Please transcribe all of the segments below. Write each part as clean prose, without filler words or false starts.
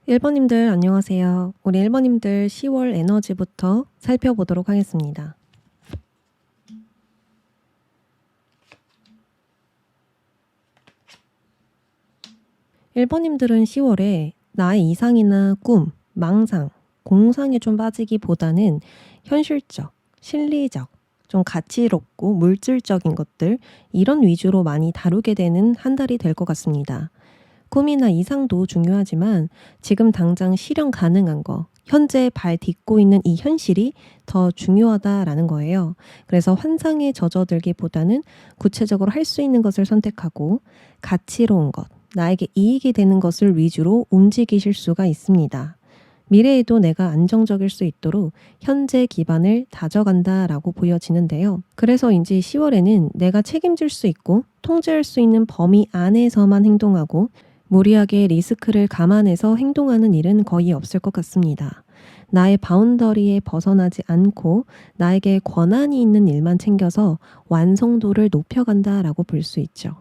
1번님들 안녕하세요. 우리 1번님들 10월 에너지부터 살펴보도록 하겠습니다. 1번님들은 10월에 나의 이상이나 꿈, 망상, 공상에 좀 빠지기보다는 현실적, 실리적, 좀 가치롭고 물질적인 것들 이런 위주로 많이 다루게 되는 한 달이 될 것 같습니다. 꿈이나 이상도 중요하지만 지금 당장 실현 가능한 거, 현재 발 딛고 있는 이 현실이 더 중요하다라는 거예요. 그래서 환상에 젖어들기보다는 구체적으로 할 수 있는 것을 선택하고 가치로운 것, 나에게 이익이 되는 것을 위주로 움직이실 수가 있습니다. 미래에도 내가 안정적일 수 있도록 현재 기반을 다져간다라고 보여지는데요. 그래서인지 10월에는 내가 책임질 수 있고 통제할 수 있는 범위 안에서만 행동하고 무리하게 리스크를 감안해서 행동하는 일은 거의 없을 것 같습니다. 나의 바운더리에 벗어나지 않고 나에게 권한이 있는 일만 챙겨서 완성도를 높여간다라고 볼 수 있죠.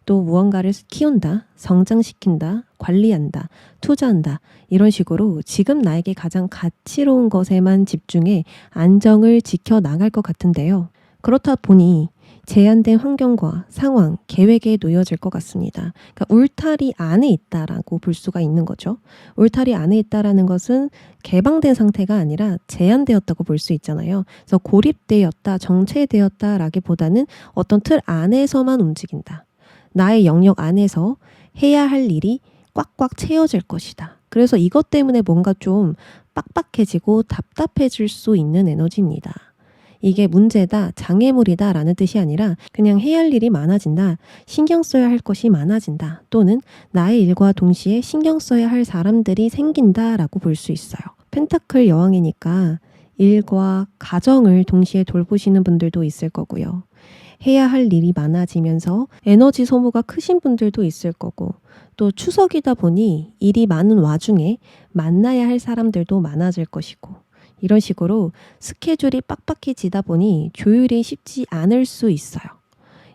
또 무언가를 키운다, 성장시킨다, 관리한다, 투자한다 이런 식으로 지금 나에게 가장 가치로운 것에만 집중해 안정을 지켜나갈 것 같은데요. 그렇다 보니 제한된 환경과 상황, 계획에 놓여질 것 같습니다. 그러니까 울타리 안에 있다라고 볼 수가 있는 거죠. 울타리 안에 있다라는 것은 개방된 상태가 아니라 제한되었다고 볼 수 있잖아요. 그래서 고립되었다, 정체되었다라기보다는 어떤 틀 안에서만 움직인다. 나의 영역 안에서 해야 할 일이 꽉꽉 채워질 것이다. 그래서 이것 때문에 뭔가 좀 빡빡해지고 답답해질 수 있는 에너지입니다. 이게 문제다, 장애물이다 라는 뜻이 아니라 그냥 해야 할 일이 많아진다, 신경 써야 할 것이 많아진다, 또는 나의 일과 동시에 신경 써야 할 사람들이 생긴다 라고 볼 수 있어요. 펜타클 여왕이니까 일과 가정을 동시에 돌보시는 분들도 있을 거고요. 해야 할 일이 많아지면서 에너지 소모가 크신 분들도 있을 거고, 또 추석이다 보니 일이 많은 와중에 만나야 할 사람들도 많아질 것이고, 이런 식으로 스케줄이 빡빡해지다 보니 조율이 쉽지 않을 수 있어요.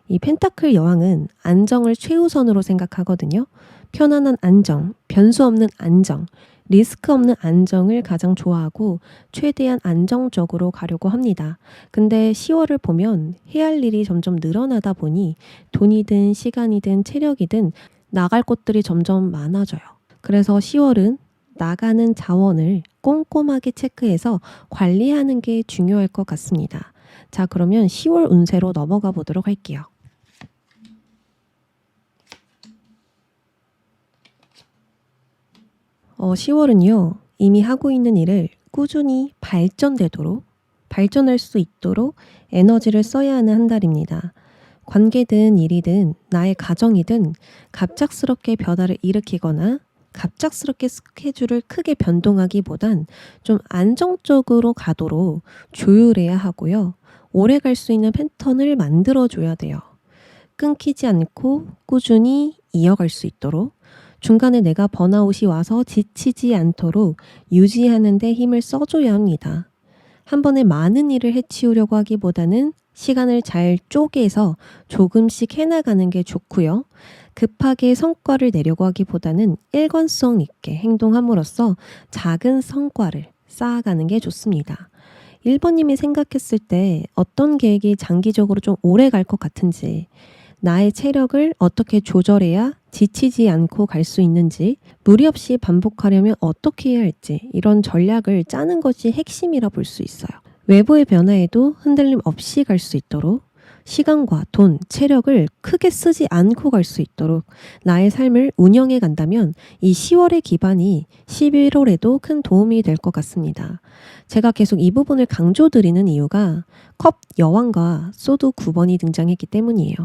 이 펜타클 여왕은 안정을 최우선으로 생각하거든요. 편안한 안정, 변수 없는 안정, 리스크 없는 안정을 가장 좋아하고 최대한 안정적으로 가려고 합니다. 근데 10월을 보면 해야 할 일이 점점 늘어나다 보니 돈이든 시간이든 체력이든 나갈 곳들이 점점 많아져요. 그래서 10월은 나가는 자원을 꼼꼼하게 체크해서 관리하는 게 중요할 것 같습니다. 자, 그러면 10월 운세로 넘어가 보도록 할게요. 10월은요, 이미 하고 있는 일을 꾸준히 발전할 수 있도록 에너지를 써야 하는 한 달입니다. 관계든 일이든 나의 가정이든 갑작스럽게 변화를 일으키거나 갑작스럽게 스케줄을 크게 변동하기보단 좀 안정적으로 가도록 조율해야 하고요. 오래 갈 수 있는 패턴을 만들어줘야 돼요. 끊기지 않고 꾸준히 이어갈 수 있도록 중간에 내가 번아웃이 와서 지치지 않도록 유지하는 데 힘을 써줘야 합니다. 한 번에 많은 일을 해치우려고 하기보다는 시간을 잘 쪼개서 조금씩 해나가는 게 좋고요. 급하게 성과를 내려고 하기보다는 일관성 있게 행동함으로써 작은 성과를 쌓아가는 게 좋습니다. 1번님이 생각했을 때 어떤 계획이 장기적으로 좀 오래 갈 것 같은지, 나의 체력을 어떻게 조절해야 지치지 않고 갈 수 있는지, 무리 없이 반복하려면 어떻게 해야 할지 이런 전략을 짜는 것이 핵심이라 볼 수 있어요. 외부의 변화에도 흔들림 없이 갈 수 있도록 시간과 돈, 체력을 크게 쓰지 않고 갈 수 있도록 나의 삶을 운영해 간다면 이 10월의 기반이 11월에도 큰 도움이 될 것 같습니다. 제가 계속 이 부분을 강조드리는 이유가 컵 여왕과 소드 9번이 등장했기 때문이에요.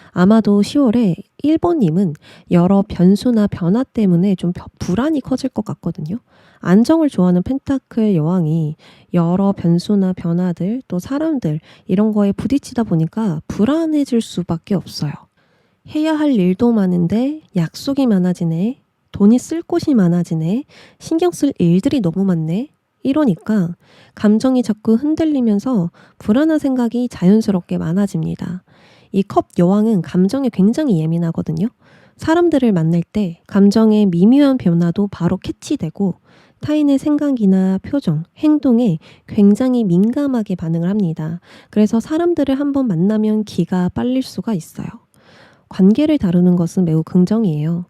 아마도 10월에 1번님은 여러 변수나 변화 때문에 좀 불안이 커질 것 같거든요. 안정을 좋아하는 펜타클 여왕이 여러 변수나 변화들 또 사람들 이런 거에 부딪히다 보니까 불안해질 수밖에 없어요. 해야 할 일도 많은데 약속이 많아지네. 돈이 쓸 곳이 많아지네. 신경 쓸 일들이 너무 많네. 이러니까 감정이 자꾸 흔들리면서 불안한 생각이 자연스럽게 많아집니다. 이 컵 여왕은 감정에 굉장히 예민하거든요. 사람들을 만날 때 감정의 미묘한 변화도 바로 캐치되고 타인의 생각이나 표정, 행동에 굉장히 민감하게 반응을 합니다. 그래서 사람들을 한번 만나면 기가 빨릴 수가 있어요. 관계를 다루는 것은 매우 긍정이에요.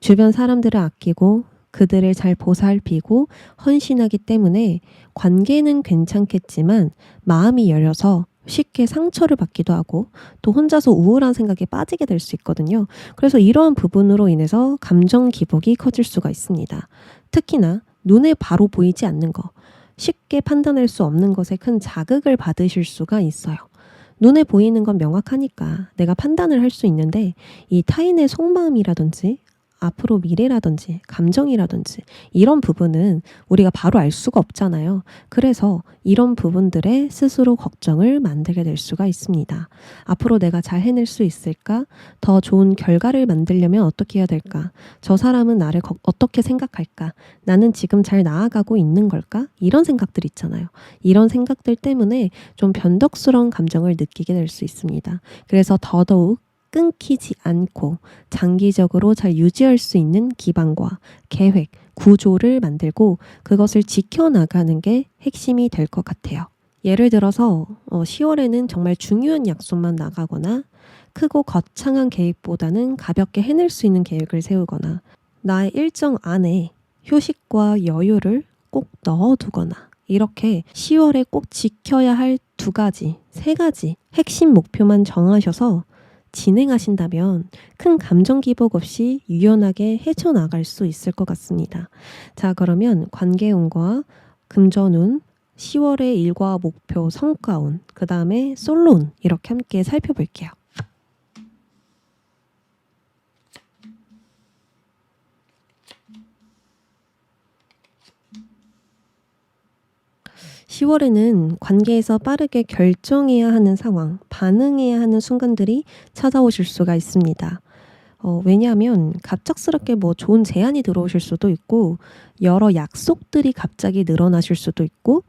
주변 사람들을 아끼고 그들을 잘 보살피고 헌신하기 때문에 관계는 괜찮겠지만 마음이 열려서 쉽게 상처를 받기도 하고 또 혼자서 우울한 생각에 빠지게 될 수 있거든요. 그래서 이러한 부분으로 인해서 감정 기복이 커질 수가 있습니다. 특히나 눈에 바로 보이지 않는 거, 쉽게 판단할 수 없는 것에 큰 자극을 받으실 수가 있어요. 눈에 보이는 건 명확하니까 내가 판단을 할 수 있는데 이 타인의 속마음이라든지 앞으로 미래라든지 감정이라든지 이런 부분은 우리가 바로 알 수가 없잖아요. 그래서 이런 부분들에 스스로 걱정을 만들게 될 수가 있습니다. 앞으로 내가 잘 해낼 수 있을까? 더 좋은 결과를 만들려면 어떻게 해야 될까? 저 사람은 나를 어떻게 생각할까? 나는 지금 잘 나아가고 있는 걸까? 이런 생각들 있잖아요. 이런 생각들 때문에 좀 변덕스러운 감정을 느끼게 될 수 있습니다. 그래서 더더욱 끊기지 않고 장기적으로 잘 유지할 수 있는 기반과 계획, 구조를 만들고 그것을 지켜나가는 게 핵심이 될 것 같아요. 예를 들어서 10월에는 정말 중요한 약속만 나가거나 크고 거창한 계획보다는 가볍게 해낼 수 있는 계획을 세우거나 나의 일정 안에 휴식과 여유를 꼭 넣어두거나 이렇게 10월에 꼭 지켜야 할 2가지, 3가지 핵심 목표만 정하셔서 진행하신다면 큰 감정 기복 없이 유연하게 헤쳐나갈 수 있을 것 같습니다. 자, 그러면 관계운과 금전운, 10월의 일과 목표, 성과운, 그 다음에 솔로운 이렇게 함께 살펴볼게요. 10월에는 관계에서 빠르게 결정해야 하는 상황, 반응해야 하는 순간들이 찾아오실 수가 있습니다. 왜냐하면 갑작스럽게 뭐 좋은 제안이 들어오실 수도 있고 여러 약속들이 갑자기 늘어나실 수도 있고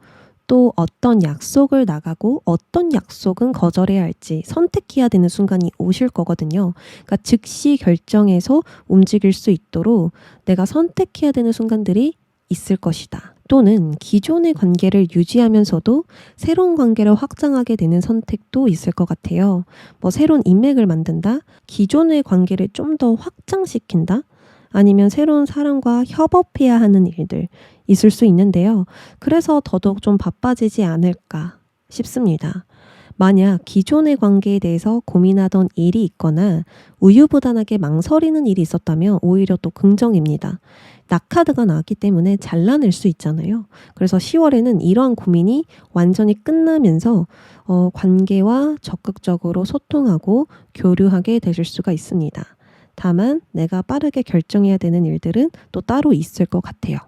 또 어떤 약속을 나가고 어떤 약속은 거절해야 할지 선택해야 되는 순간이 오실 거거든요. 그러니까 즉시 결정해서 움직일 수 있도록 내가 선택해야 되는 순간들이 있을 것이다. 또는 기존의 관계를 유지하면서도 새로운 관계를 확장하게 되는 선택도 있을 것 같아요. 뭐 새로운 인맥을 만든다? 기존의 관계를 좀 더 확장시킨다? 아니면 새로운 사람과 협업해야 하는 일들 있을 수 있는데요. 그래서 더더욱 좀 바빠지지 않을까 싶습니다. 만약 기존의 관계에 대해서 고민하던 일이 있거나 우유부단하게 망설이는 일이 있었다면 오히려 또 긍정입니다. 낙카드가 나왔기 때문에 잘라낼 수 있잖아요. 그래서 10월에는 이러한 고민이 완전히 끝나면서 관계와 적극적으로 소통하고 교류하게 되실 수가 있습니다. 다만 내가 빠르게 결정해야 되는 일들은 또 따로 있을 것 같아요.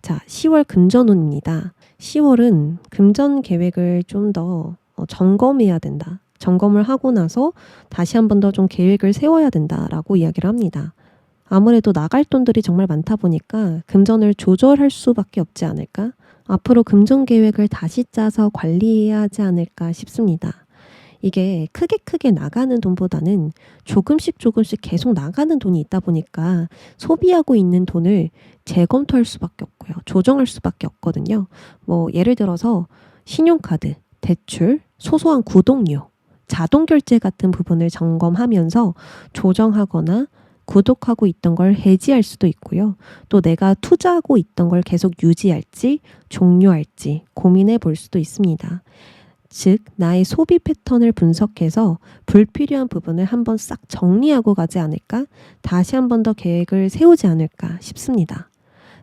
자, 10월 금전운입니다. 10월은 금전 계획을 좀 더 점검해야 된다. 점검을 하고 나서 다시 한 번 더 좀 계획을 세워야 된다라고 이야기를 합니다. 아무래도 나갈 돈들이 정말 많다 보니까 금전을 조절할 수밖에 없지 않을까? 앞으로 금전 계획을 다시 짜서 관리해야 하지 않을까 싶습니다. 이게 크게 나가는 돈보다는 조금씩 계속 나가는 돈이 있다 보니까 소비하고 있는 돈을 재검토할 수밖에 없고요. 조정할 수밖에 없거든요. 뭐 예를 들어서 신용카드, 대출, 소소한 구독료, 자동결제 같은 부분을 점검하면서 조정하거나 구독하고 있던 걸 해지할 수도 있고요. 또 내가 투자하고 있던 걸 계속 유지할지 종료할지 고민해 볼 수도 있습니다. 즉 나의 소비 패턴을 분석해서 불필요한 부분을 한번 싹 정리하고 가지 않을까? 다시 한 번 더 계획을 세우지 않을까 싶습니다.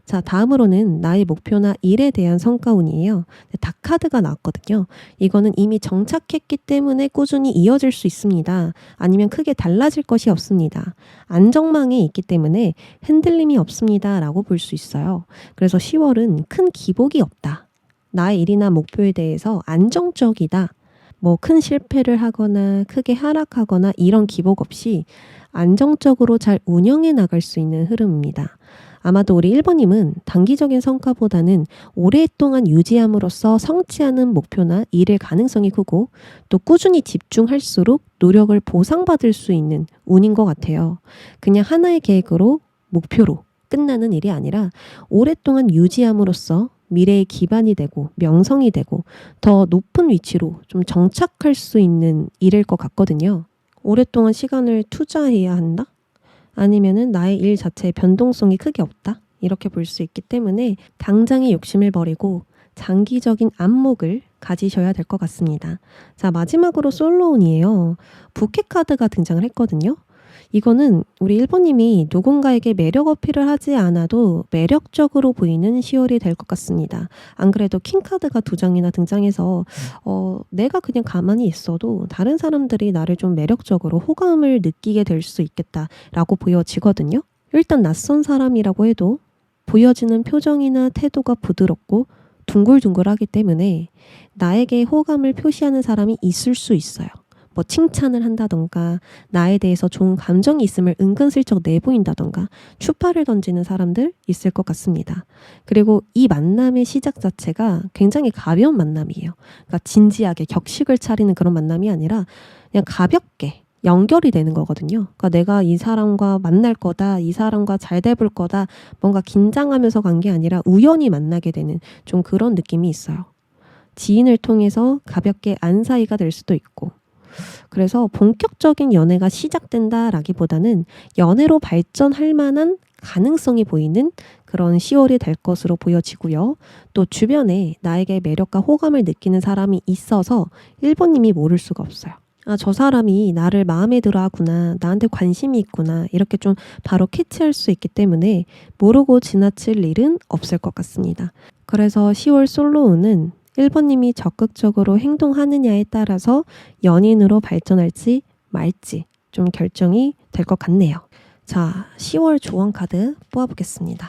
자, 다음으로는 나의 목표나 일에 대한 성과운이에요. 다카드가 나왔거든요. 이거는 이미 정착했기 때문에 꾸준히 이어질 수 있습니다. 아니면 크게 달라질 것이 없습니다. 안정망에 있기 때문에 흔들림이 없습니다. 라고 볼 수 있어요. 그래서 10월은 큰 기복이 없다. 나의 일이나 목표에 대해서 안정적이다. 뭐 큰 실패를 하거나 크게 하락하거나 이런 기복 없이 안정적으로 잘 운영해 나갈 수 있는 흐름입니다. 아마도 우리 1번님은 단기적인 성과보다는 오랫동안 유지함으로써 성취하는 목표나 일의 가능성이 크고 또 꾸준히 집중할수록 노력을 보상받을 수 있는 운인 것 같아요. 그냥 하나의 계획으로 목표로 끝나는 일이 아니라 오랫동안 유지함으로써 미래의 기반이 되고 명성이 되고 더 높은 위치로 좀 정착할 수 있는 일일 것 같거든요. 오랫동안 시간을 투자해야 한다? 아니면은 나의 일 자체의 변동성이 크게 없다? 이렇게 볼 수 있기 때문에 당장의 욕심을 버리고 장기적인 안목을 가지셔야 될 것 같습니다. 자, 마지막으로 솔로운이에요. 부캐 카드가 등장을 했거든요. 이거는 우리 1번님이 누군가에게 매력 어필을 하지 않아도 매력적으로 보이는 10월이 될 것 같습니다. 안 그래도 킹카드가 2장이나 등장해서 내가 그냥 가만히 있어도 다른 사람들이 나를 좀 매력적으로 호감을 느끼게 될 수 있겠다라고 보여지거든요. 일단 낯선 사람이라고 해도 보여지는 표정이나 태도가 부드럽고 둥글둥글하기 때문에 나에게 호감을 표시하는 사람이 있을 수 있어요. 뭐 칭찬을 한다던가 나에 대해서 좋은 감정이 있음을 은근슬쩍 내보인다던가 추파를 던지는 사람들 있을 것 같습니다. 그리고 이 만남의 시작 자체가 굉장히 가벼운 만남이에요. 그러니까 진지하게 격식을 차리는 그런 만남이 아니라 그냥 가볍게 연결이 되는 거거든요. 그러니까 내가 이 사람과 만날 거다, 이 사람과 잘 돼볼 거다, 뭔가 긴장하면서 간 게 아니라 우연히 만나게 되는 좀 그런 느낌이 있어요. 지인을 통해서 가볍게 안 사이가 될 수도 있고, 그래서 본격적인 연애가 시작된다라기보다는 연애로 발전할 만한 가능성이 보이는 그런 10월이 될 것으로 보여지고요. 또 주변에 나에게 매력과 호감을 느끼는 사람이 있어서 1번님이 모를 수가 없어요. 아, 저 사람이 나를 마음에 들어 하구나, 나한테 관심이 있구나, 이렇게 좀 바로 캐치할 수 있기 때문에 모르고 지나칠 일은 없을 것 같습니다. 그래서 10월 솔로운은 1번님이 적극적으로 행동하느냐에 따라서 연인으로 발전할지 말지 좀 결정이 될 것 같네요. 자, 10월 조언 카드 뽑아보겠습니다.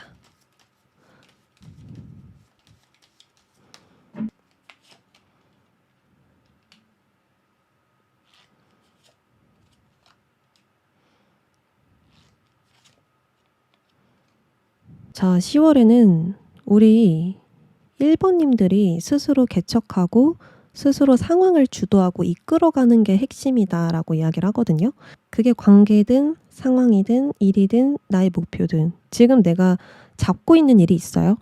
자, 10월에는 우리 1번님들이 스스로 개척하고 스스로 상황을 주도하고 이끌어가는 게 핵심이다라고 이야기를 하거든요. 그게 관계든 상황이든 일이든 나의 목표든 지금 내가 잡고 있는 일이 있어요.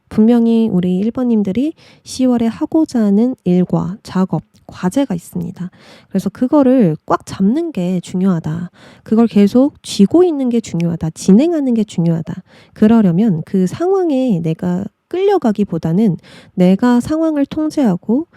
분명히 우리 1번님들이 10월에 하고자 하는 일과 작업, 과제가 있습니다. 그래서 그거를 꽉 잡는 게 중요하다. 그걸 계속 쥐고 있는 게 중요하다. 진행하는 게 중요하다. 그러려면 그 상황에 내가 끌려가기보다는 내가 상황을 통제하고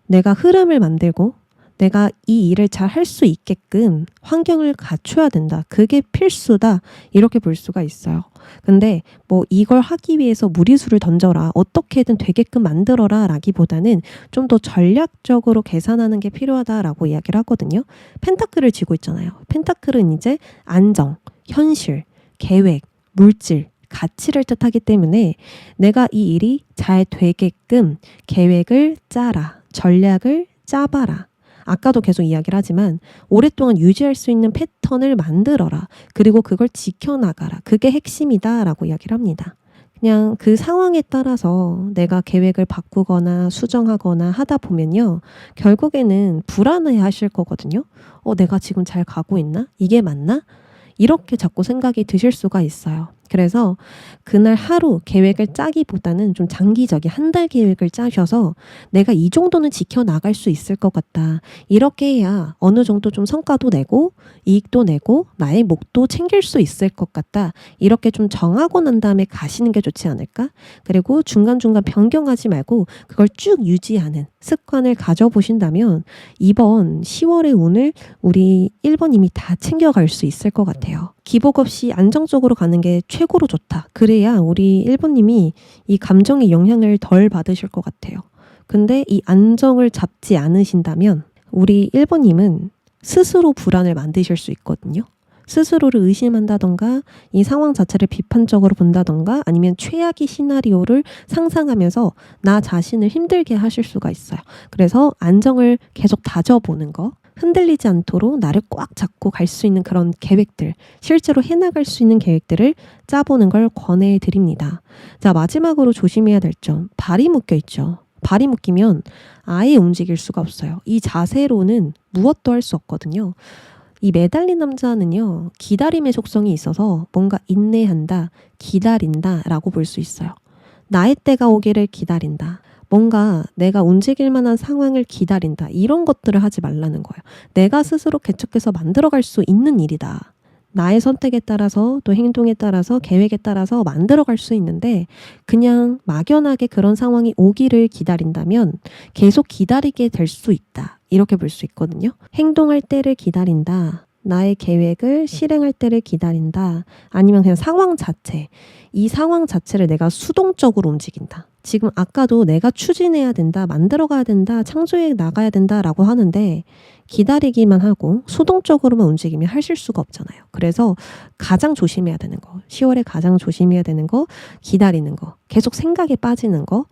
내가 흐름을 만들고 내가 이 일을 잘 할 수 있게끔 환경을 갖춰야 된다. 그게 필수다. 이렇게 볼 수가 있어요. 근데 뭐 이걸 하기 위해서 무리수를 던져라. 어떻게든 되게끔 만들어라 라기보다는 좀 더 전략적으로 계산하는 게 필요하다라고 이야기를 하거든요. 펜타클을 쥐고 있잖아요. 펜타클은 이제 안정, 현실, 계획, 물질, 가치를 뜻하기 때문에 내가 이 일이 잘 되게끔 계획을 짜라. 전략을 짜봐라. 아까도 계속 이야기를 하지만 오랫동안 유지할 수 있는 패턴을 만들어라. 그리고 그걸 지켜나가라. 그게 핵심이다 라고 이야기를 합니다. 그냥 그 상황에 따라서 내가 계획을 바꾸거나 수정하거나 하다 보면요. 결국에는 불안해 하실 거거든요. 내가 지금 잘 가고 있나? 이게 맞나? 이렇게 자꾸 생각이 드실 수가 있어요. 그래서 그날 하루 계획을 짜기보다는 좀 장기적인 한 달 계획을 짜셔서 내가 이 정도는 지켜나갈 수 있을 것 같다. 이렇게 해야 어느 정도 좀 성과도 내고 이익도 내고 나의 목도 챙길 수 있을 것 같다. 이렇게 좀 정하고 난 다음에 가시는 게 좋지 않을까? 그리고 중간중간 변경하지 말고 그걸 쭉 유지하는 습관을 가져보신다면 이번 10월의 운을 우리 1번님이 다 챙겨갈 수 있을 것 같아요. 기복 없이 안정적으로 가는 게 최고로 좋다. 그래야 우리 1번님이 이 감정의 영향을 덜 받으실 것 같아요. 근데 이 안정을 잡지 않으신다면 우리 1번님은 스스로 불안을 만드실 수 있거든요. 스스로를 의심한다던가 이 상황 자체를 비판적으로 본다던가 아니면 최악의 시나리오를 상상하면서 나 자신을 힘들게 하실 수가 있어요. 그래서 안정을 계속 다져보는 거, 흔들리지 않도록 나를 꽉 잡고 갈 수 있는 그런 계획들, 실제로 해나갈 수 있는 계획들을 짜보는 걸 권해드립니다. 자, 마지막으로 조심해야 될 점, 발이 묶여 있죠. 발이 묶이면 아예 움직일 수가 없어요. 이 자세로는 무엇도 할 수 없거든요. 이 매달린 남자는요, 기다림의 속성이 있어서 뭔가 인내한다, 기다린다 라고 볼 수 있어요. 나의 때가 오기를 기다린다. 뭔가 내가 움직일 만한 상황을 기다린다. 이런 것들을 하지 말라는 거예요. 내가 스스로 개척해서 만들어갈 수 있는 일이다. 나의 선택에 따라서 또 행동에 따라서 계획에 따라서 만들어갈 수 있는데 그냥 막연하게 그런 상황이 오기를 기다린다면 계속 기다리게 될 수 있다. 이렇게 볼 수 있거든요. 행동할 때를 기다린다. 나의 계획을 실행할 때를 기다린다. 아니면 그냥 상황 자체. 이 상황 자체를 내가 수동적으로 움직인다. 지금 아까도 내가 추진해야 된다, 만들어가야 된다, 창조해 나가야 된다라고 하는데 기다리기만 하고 수동적으로만 움직이면 하실 수가 없잖아요. 그래서 가장 조심해야 되는 거, 10월에 가장 조심해야 되는 거, 기다리는 거, 계속 생각에 빠지는 거,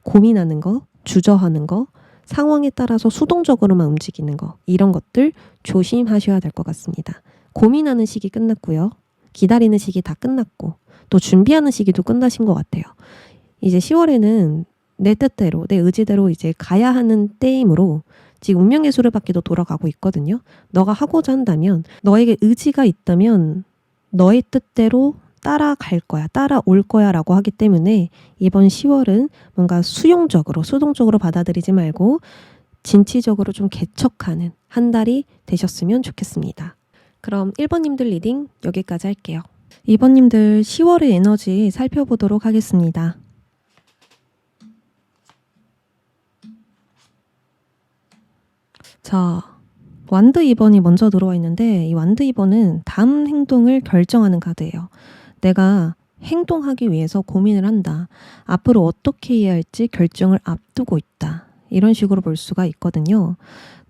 고민하는 거, 주저하는 거, 상황에 따라서 수동적으로만 움직이는 거, 이런 것들 조심하셔야 될 것 같습니다. 고민하는 시기 끝났고요. 기다리는 시기 다 끝났고 또 준비하는 시기도 끝나신 것 같아요. 이제 10월에는 내 뜻대로, 내 의지대로 이제 가야 하는 때이므로 지금 운명예술을 받기도 돌아가고 있거든요. 너가 하고자 한다면, 너에게 의지가 있다면 너의 뜻대로 따라갈 거야, 따라올 거야 라고 하기 때문에 이번 10월은 뭔가 수용적으로, 수동적으로 받아들이지 말고 진취적으로 좀 개척하는 한 달이 되셨으면 좋겠습니다. 그럼 1번님들 리딩 여기까지 할게요. 2번님들 10월의 에너지 살펴보도록 하겠습니다. 자, 완드 2번이 먼저 들어와 있는데 이 완드 2번은 다음 행동을 결정하는 카드예요. 내가 행동하기 위해서 고민을 한다. 앞으로 어떻게 해야 할지 결정을 앞두고 있다. 이런 식으로 볼 수가 있거든요.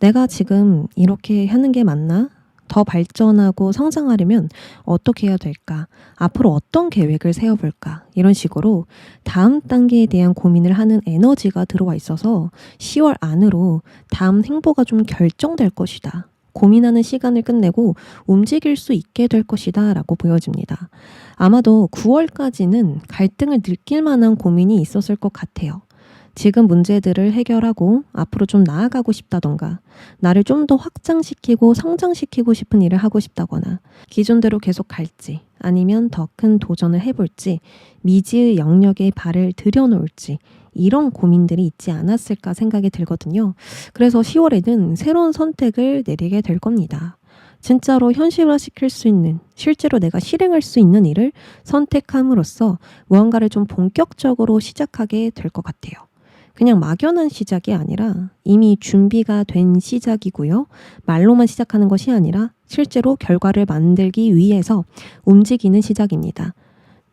내가 지금 이렇게 하는 게 맞나? 더 발전하고 성장하려면 어떻게 해야 될까? 앞으로 어떤 계획을 세워볼까? 이런 식으로 다음 단계에 대한 고민을 하는 에너지가 들어와 있어서 10월 안으로 다음 행보가 좀 결정될 것이다. 고민하는 시간을 끝내고 움직일 수 있게 될 것이다 라고 보여집니다. 아마도 9월까지는 갈등을 느낄 만한 고민이 있었을 것 같아요. 지금 문제들을 해결하고 앞으로 좀 나아가고 싶다던가 나를 좀 더 확장시키고 성장시키고 싶은 일을 하고 싶다거나 기존대로 계속 갈지 아니면 더 큰 도전을 해볼지 미지의 영역에 발을 들여놓을지 이런 고민들이 있지 않았을까 생각이 들거든요. 그래서 10월에는 새로운 선택을 내리게 될 겁니다. 진짜로 현실화시킬 수 있는, 실제로 내가 실행할 수 있는 일을 선택함으로써 무언가를 좀 본격적으로 시작하게 될 것 같아요. 그냥 막연한 시작이 아니라 이미 준비가 된 시작이고요. 말로만 시작하는 것이 아니라 실제로 결과를 만들기 위해서 움직이는 시작입니다.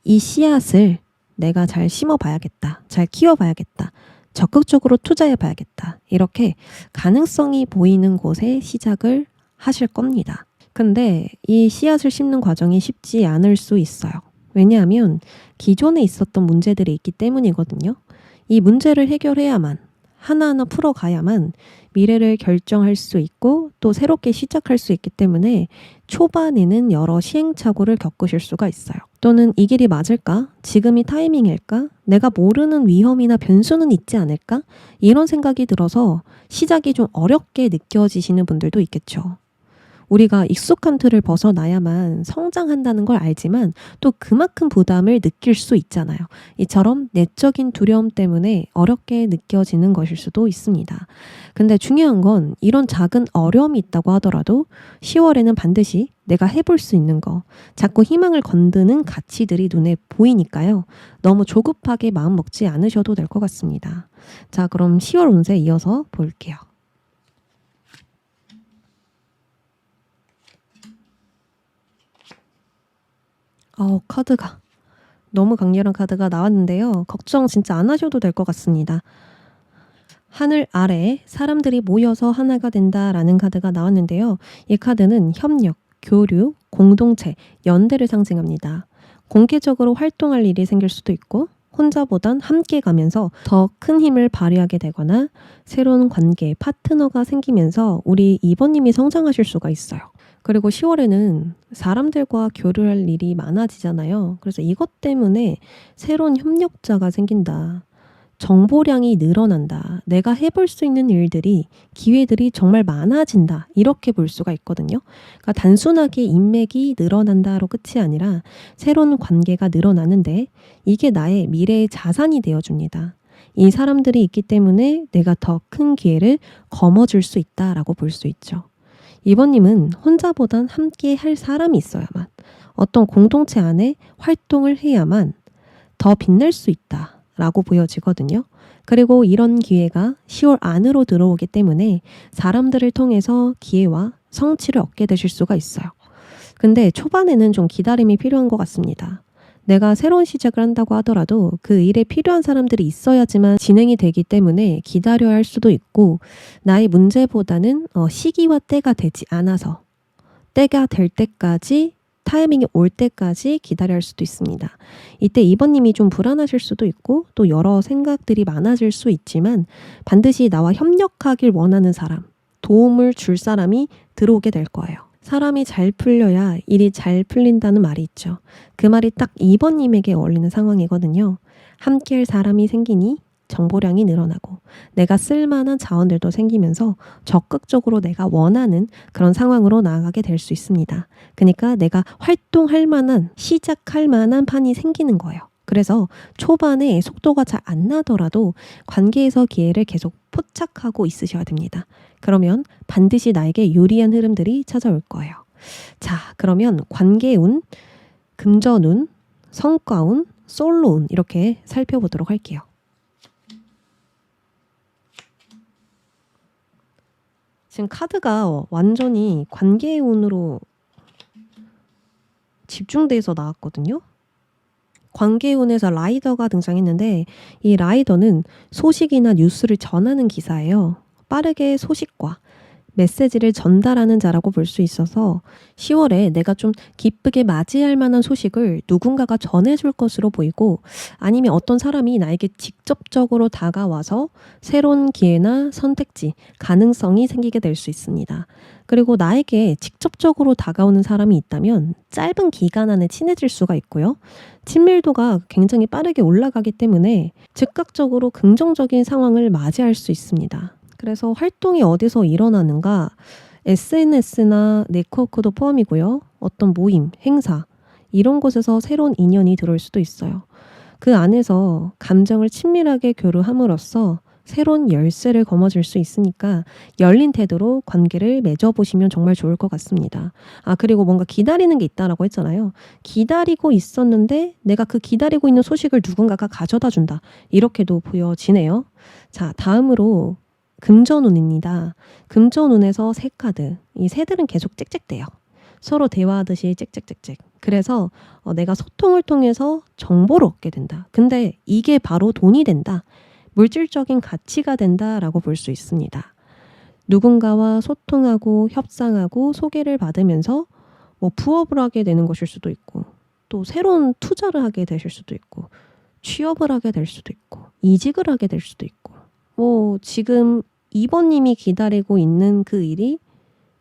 이 씨앗을 내가 잘 심어봐야겠다. 잘 키워봐야겠다. 적극적으로 투자해봐야겠다. 이렇게 가능성이 보이는 곳에 시작을 하실 겁니다. 근데 이 씨앗을 심는 과정이 쉽지 않을 수 있어요. 왜냐하면 기존에 있었던 문제들이 있기 때문이거든요. 이 문제를 해결해야만, 하나하나 풀어가야만 미래를 결정할 수 있고 또 새롭게 시작할 수 있기 때문에 초반에는 여러 시행착오를 겪으실 수가 있어요. 또는 이 길이 맞을까? 지금이 타이밍일까? 내가 모르는 위험이나 변수는 있지 않을까? 이런 생각이 들어서 시작이 좀 어렵게 느껴지시는 분들도 있겠죠. 우리가 익숙한 틀을 벗어나야만 성장한다는 걸 알지만 또 그만큼 부담을 느낄 수 있잖아요. 이처럼 내적인 두려움 때문에 어렵게 느껴지는 것일 수도 있습니다. 근데 중요한 건 이런 작은 어려움이 있다고 하더라도 10월에는 반드시 내가 해볼 수 있는 거, 자꾸 희망을 건드는 가치들이 눈에 보이니까요. 너무 조급하게 마음 먹지 않으셔도 될 것 같습니다. 자, 그럼 10월 운세 이어서 볼게요. 카드가 너무 강렬한 카드가 나왔는데요. 걱정 진짜 안 하셔도 될 것 같습니다. 하늘 아래 사람들이 모여서 하나가 된다라는 카드가 나왔는데요. 이 카드는 협력, 교류, 공동체, 연대를 상징합니다. 공개적으로 활동할 일이 생길 수도 있고 혼자보단 함께 가면서 더 큰 힘을 발휘하게 되거나 새로운 관계, 파트너가 생기면서 우리 2번님이 성장하실 수가 있어요. 그리고 10월에는 사람들과 교류할 일이 많아지잖아요. 그래서 이것 때문에 새로운 협력자가 생긴다. 정보량이 늘어난다. 내가 해볼 수 있는 일들이, 기회들이 정말 많아진다. 이렇게 볼 수가 있거든요. 그러니까 단순하게 인맥이 늘어난다로 끝이 아니라 새로운 관계가 늘어나는데 이게 나의 미래의 자산이 되어줍니다. 이 사람들이 있기 때문에 내가 더 큰 기회를 거머쥘 수 있다라고 볼 수 있죠. 2번님은 혼자보단 함께 할 사람이 있어야만, 어떤 공동체 안에 활동을 해야만 더 빛날 수 있다. 라고 보여지거든요. 그리고 이런 기회가 10월 안으로 들어오기 때문에 사람들을 통해서 기회와 성취를 얻게 되실 수가 있어요. 근데 초반에는 좀 기다림이 필요한 것 같습니다. 내가 새로운 시작을 한다고 하더라도 그 일에 필요한 사람들이 있어야지만 진행이 되기 때문에 기다려야 할 수도 있고, 나의 문제보다는 시기와 때가 되지 않아서 때가 될 때까지, 타이밍이 올 때까지 기다려야 할 수도 있습니다. 이때 2번님이 좀 불안하실 수도 있고 또 여러 생각들이 많아질 수 있지만 반드시 나와 협력하길 원하는 사람, 도움을 줄 사람이 들어오게 될 거예요. 사람이 잘 풀려야 일이 잘 풀린다는 말이 있죠. 그 말이 딱 2번님에게 어울리는 상황이거든요. 함께할 사람이 생기니 정보량이 늘어나고 내가 쓸만한 자원들도 생기면서 적극적으로 내가 원하는 그런 상황으로 나아가게 될 수 있습니다. 그러니까 내가 활동할 만한, 시작할 만한 판이 생기는 거예요. 그래서 초반에 속도가 잘 안 나더라도 관계에서 기회를 계속 포착하고 있으셔야 됩니다. 그러면 반드시 나에게 유리한 흐름들이 찾아올 거예요. 자, 그러면 관계운, 금전운, 성과운, 솔로운 이렇게 살펴보도록 할게요. 지금 카드가 완전히 관계의 운으로 집중돼서 나왔거든요. 관계의 운에서 라이더가 등장했는데 이 라이더는 소식이나 뉴스를 전하는 기사예요. 빠르게 소식과 메시지를 전달하는 자라고 볼 수 있어서 10월에 내가 좀 기쁘게 맞이할 만한 소식을 누군가가 전해줄 것으로 보이고, 아니면 어떤 사람이 나에게 직접적으로 다가와서 새로운 기회나 선택지, 가능성이 생기게 될 수 있습니다. 그리고 나에게 직접적으로 다가오는 사람이 있다면 짧은 기간 안에 친해질 수가 있고요. 친밀도가 굉장히 빠르게 올라가기 때문에 즉각적으로 긍정적인 상황을 맞이할 수 있습니다. 그래서 활동이 어디서 일어나는가? SNS나 네트워크도 포함이고요. 어떤 모임, 행사 이런 곳에서 새로운 인연이 들어올 수도 있어요. 그 안에서 감정을 친밀하게 교류함으로써 새로운 열쇠를 거머쥘 수 있으니까 열린 태도로 관계를 맺어보시면 정말 좋을 것 같습니다. 그리고 뭔가 기다리는 게 있다라고 했잖아요. 기다리고 있었는데 내가 그 기다리고 있는 소식을 누군가가 가져다 준다. 이렇게도 보여지네요. 자, 다음으로 금전운입니다. 금전운에서 새 카드. 이 새들은 계속 짹짹대요. 서로 대화하듯이 짹짹짹짹. 그래서 내가 소통을 통해서 정보를 얻게 된다. 근데 이게 바로 돈이 된다. 물질적인 가치가 된다라고 볼 수 있습니다. 누군가와 소통하고 협상하고 소개를 받으면서 부업을 하게 되는 것일 수도 있고, 또 새로운 투자를 하게 되실 수도 있고, 취업을 하게 될 수도 있고, 이직을 하게 될 수도 있고, 지금 2번님이 기다리고 있는 그 일이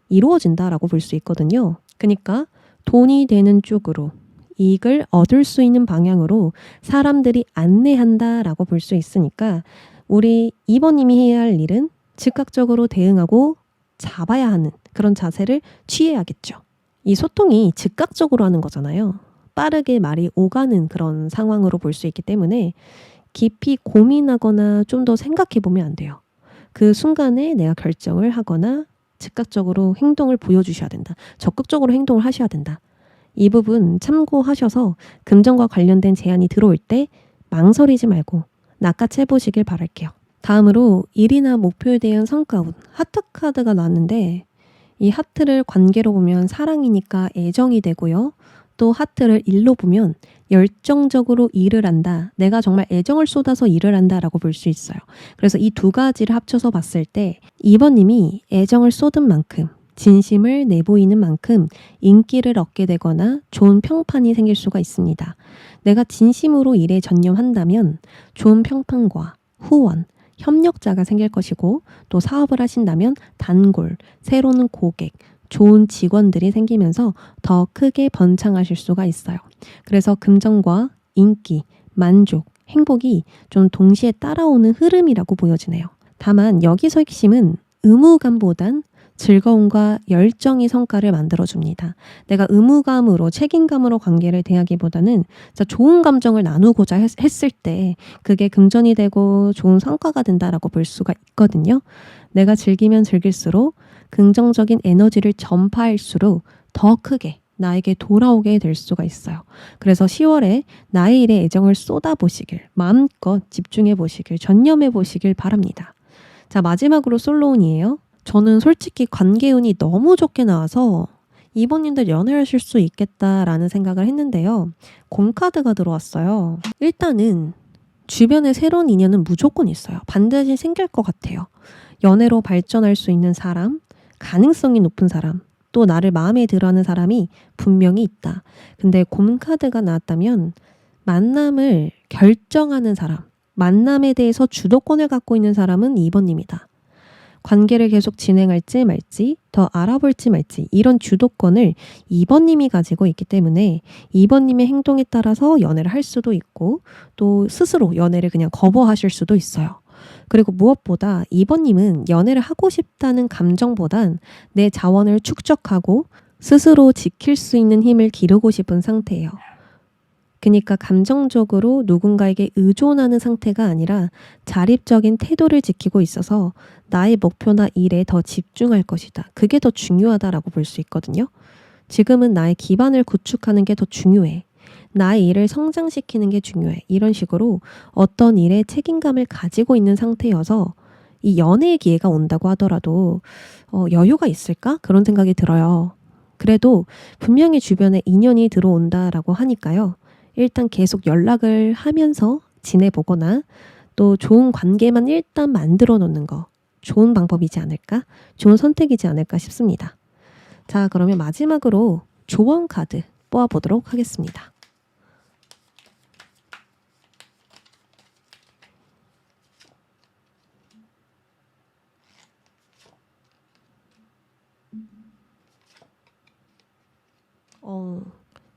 이루어진다라고 볼 수 있거든요. 그러니까 돈이 되는 쪽으로, 이익을 얻을 수 있는 방향으로 사람들이 안내한다라고 볼 수 있으니까 우리 2번님이 해야 할 일은 즉각적으로 대응하고 잡아야 하는 그런 자세를 취해야겠죠. 이 소통이 즉각적으로 하는 거잖아요. 빠르게 말이 오가는 그런 상황으로 볼 수 있기 때문에 깊이 고민하거나 좀 더 생각해 보면 안 돼요. 그 순간에 내가 결정을 하거나 즉각적으로 행동을 보여주셔야 된다. 적극적으로 행동을 하셔야 된다. 이 부분 참고하셔서 금전과 관련된 제안이 들어올 때 망설이지 말고 낚아채 보시길 바랄게요. 다음으로 일이나 목표에 대한 성과운, 하트 카드가 나왔는데 이 하트를 관계로 보면 사랑이니까 애정이 되고요. 또 하트를 일로 보면 열정적으로 일을 한다. 내가 정말 애정을 쏟아서 일을 한다라고 볼 수 있어요. 그래서 이 두 가지를 합쳐서 봤을 때 2번님이 애정을 쏟은 만큼 진심을 내보이는 만큼 인기를 얻게 되거나 좋은 평판이 생길 수가 있습니다. 내가 진심으로 일에 전념한다면 좋은 평판과 후원, 협력자가 생길 것이고 또 사업을 하신다면 단골, 새로운 고객, 좋은 직원들이 생기면서 더 크게 번창하실 수가 있어요. 그래서 금전과 인기, 만족, 행복이 좀 동시에 따라오는 흐름이라고 보여지네요. 다만 여기서 핵심은 의무감보단 즐거움과 열정이 성과를 만들어줍니다. 내가 의무감으로 책임감으로 관계를 대하기보다는 진짜 좋은 감정을 나누고자 했을 때 그게 금전이 되고 좋은 성과가 된다라고 볼 수가 있거든요. 내가 즐기면 즐길수록 긍정적인 에너지를 전파할수록 더 크게 나에게 돌아오게 될 수가 있어요. 그래서 10월에 나의 일에 애정을 쏟아보시길, 마음껏 집중해보시길, 전념해보시길 바랍니다. 자, 마지막으로 솔로운이에요. 저는 솔직히 관계운이 너무 좋게 나와서 이번님들 연애하실 수 있겠다라는 생각을 했는데요. 공카드가 들어왔어요. 일단은 주변에 새로운 인연은 무조건 있어요. 반드시 생길 것 같아요. 연애로 발전할 수 있는 사람, 가능성이 높은 사람, 또 나를 마음에 들어하는 사람이 분명히 있다. 근데 곰카드가 나왔다면 만남을 결정하는 사람, 만남에 대해서 주도권을 갖고 있는 사람은 2번님이다. 관계를 계속 진행할지 말지, 더 알아볼지 말지 이런 주도권을 2번님이 가지고 있기 때문에 2번님의 행동에 따라서 연애를 할 수도 있고 또 스스로 연애를 그냥 거부하실 수도 있어요. 그리고 무엇보다 2번님은 연애를 하고 싶다는 감정보단 내 자원을 축적하고 스스로 지킬 수 있는 힘을 기르고 싶은 상태예요. 그러니까 감정적으로 누군가에게 의존하는 상태가 아니라 자립적인 태도를 지키고 있어서 나의 목표나 일에 더 집중할 것이다. 그게 더 중요하다라고 볼 수 있거든요. 지금은 나의 기반을 구축하는 게 더 중요해. 나의 일을 성장시키는 게 중요해. 이런 식으로 어떤 일에 책임감을 가지고 있는 상태여서 이 연애의 기회가 온다고 하더라도 여유가 있을까? 그런 생각이 들어요. 그래도 분명히 주변에 인연이 들어온다라고 하니까요. 일단 계속 연락을 하면서 지내보거나 또 좋은 관계만 일단 만들어 놓는 거 좋은 방법이지 않을까? 좋은 선택이지 않을까 싶습니다. 자, 그러면 마지막으로 조언 카드 뽑아보도록 하겠습니다.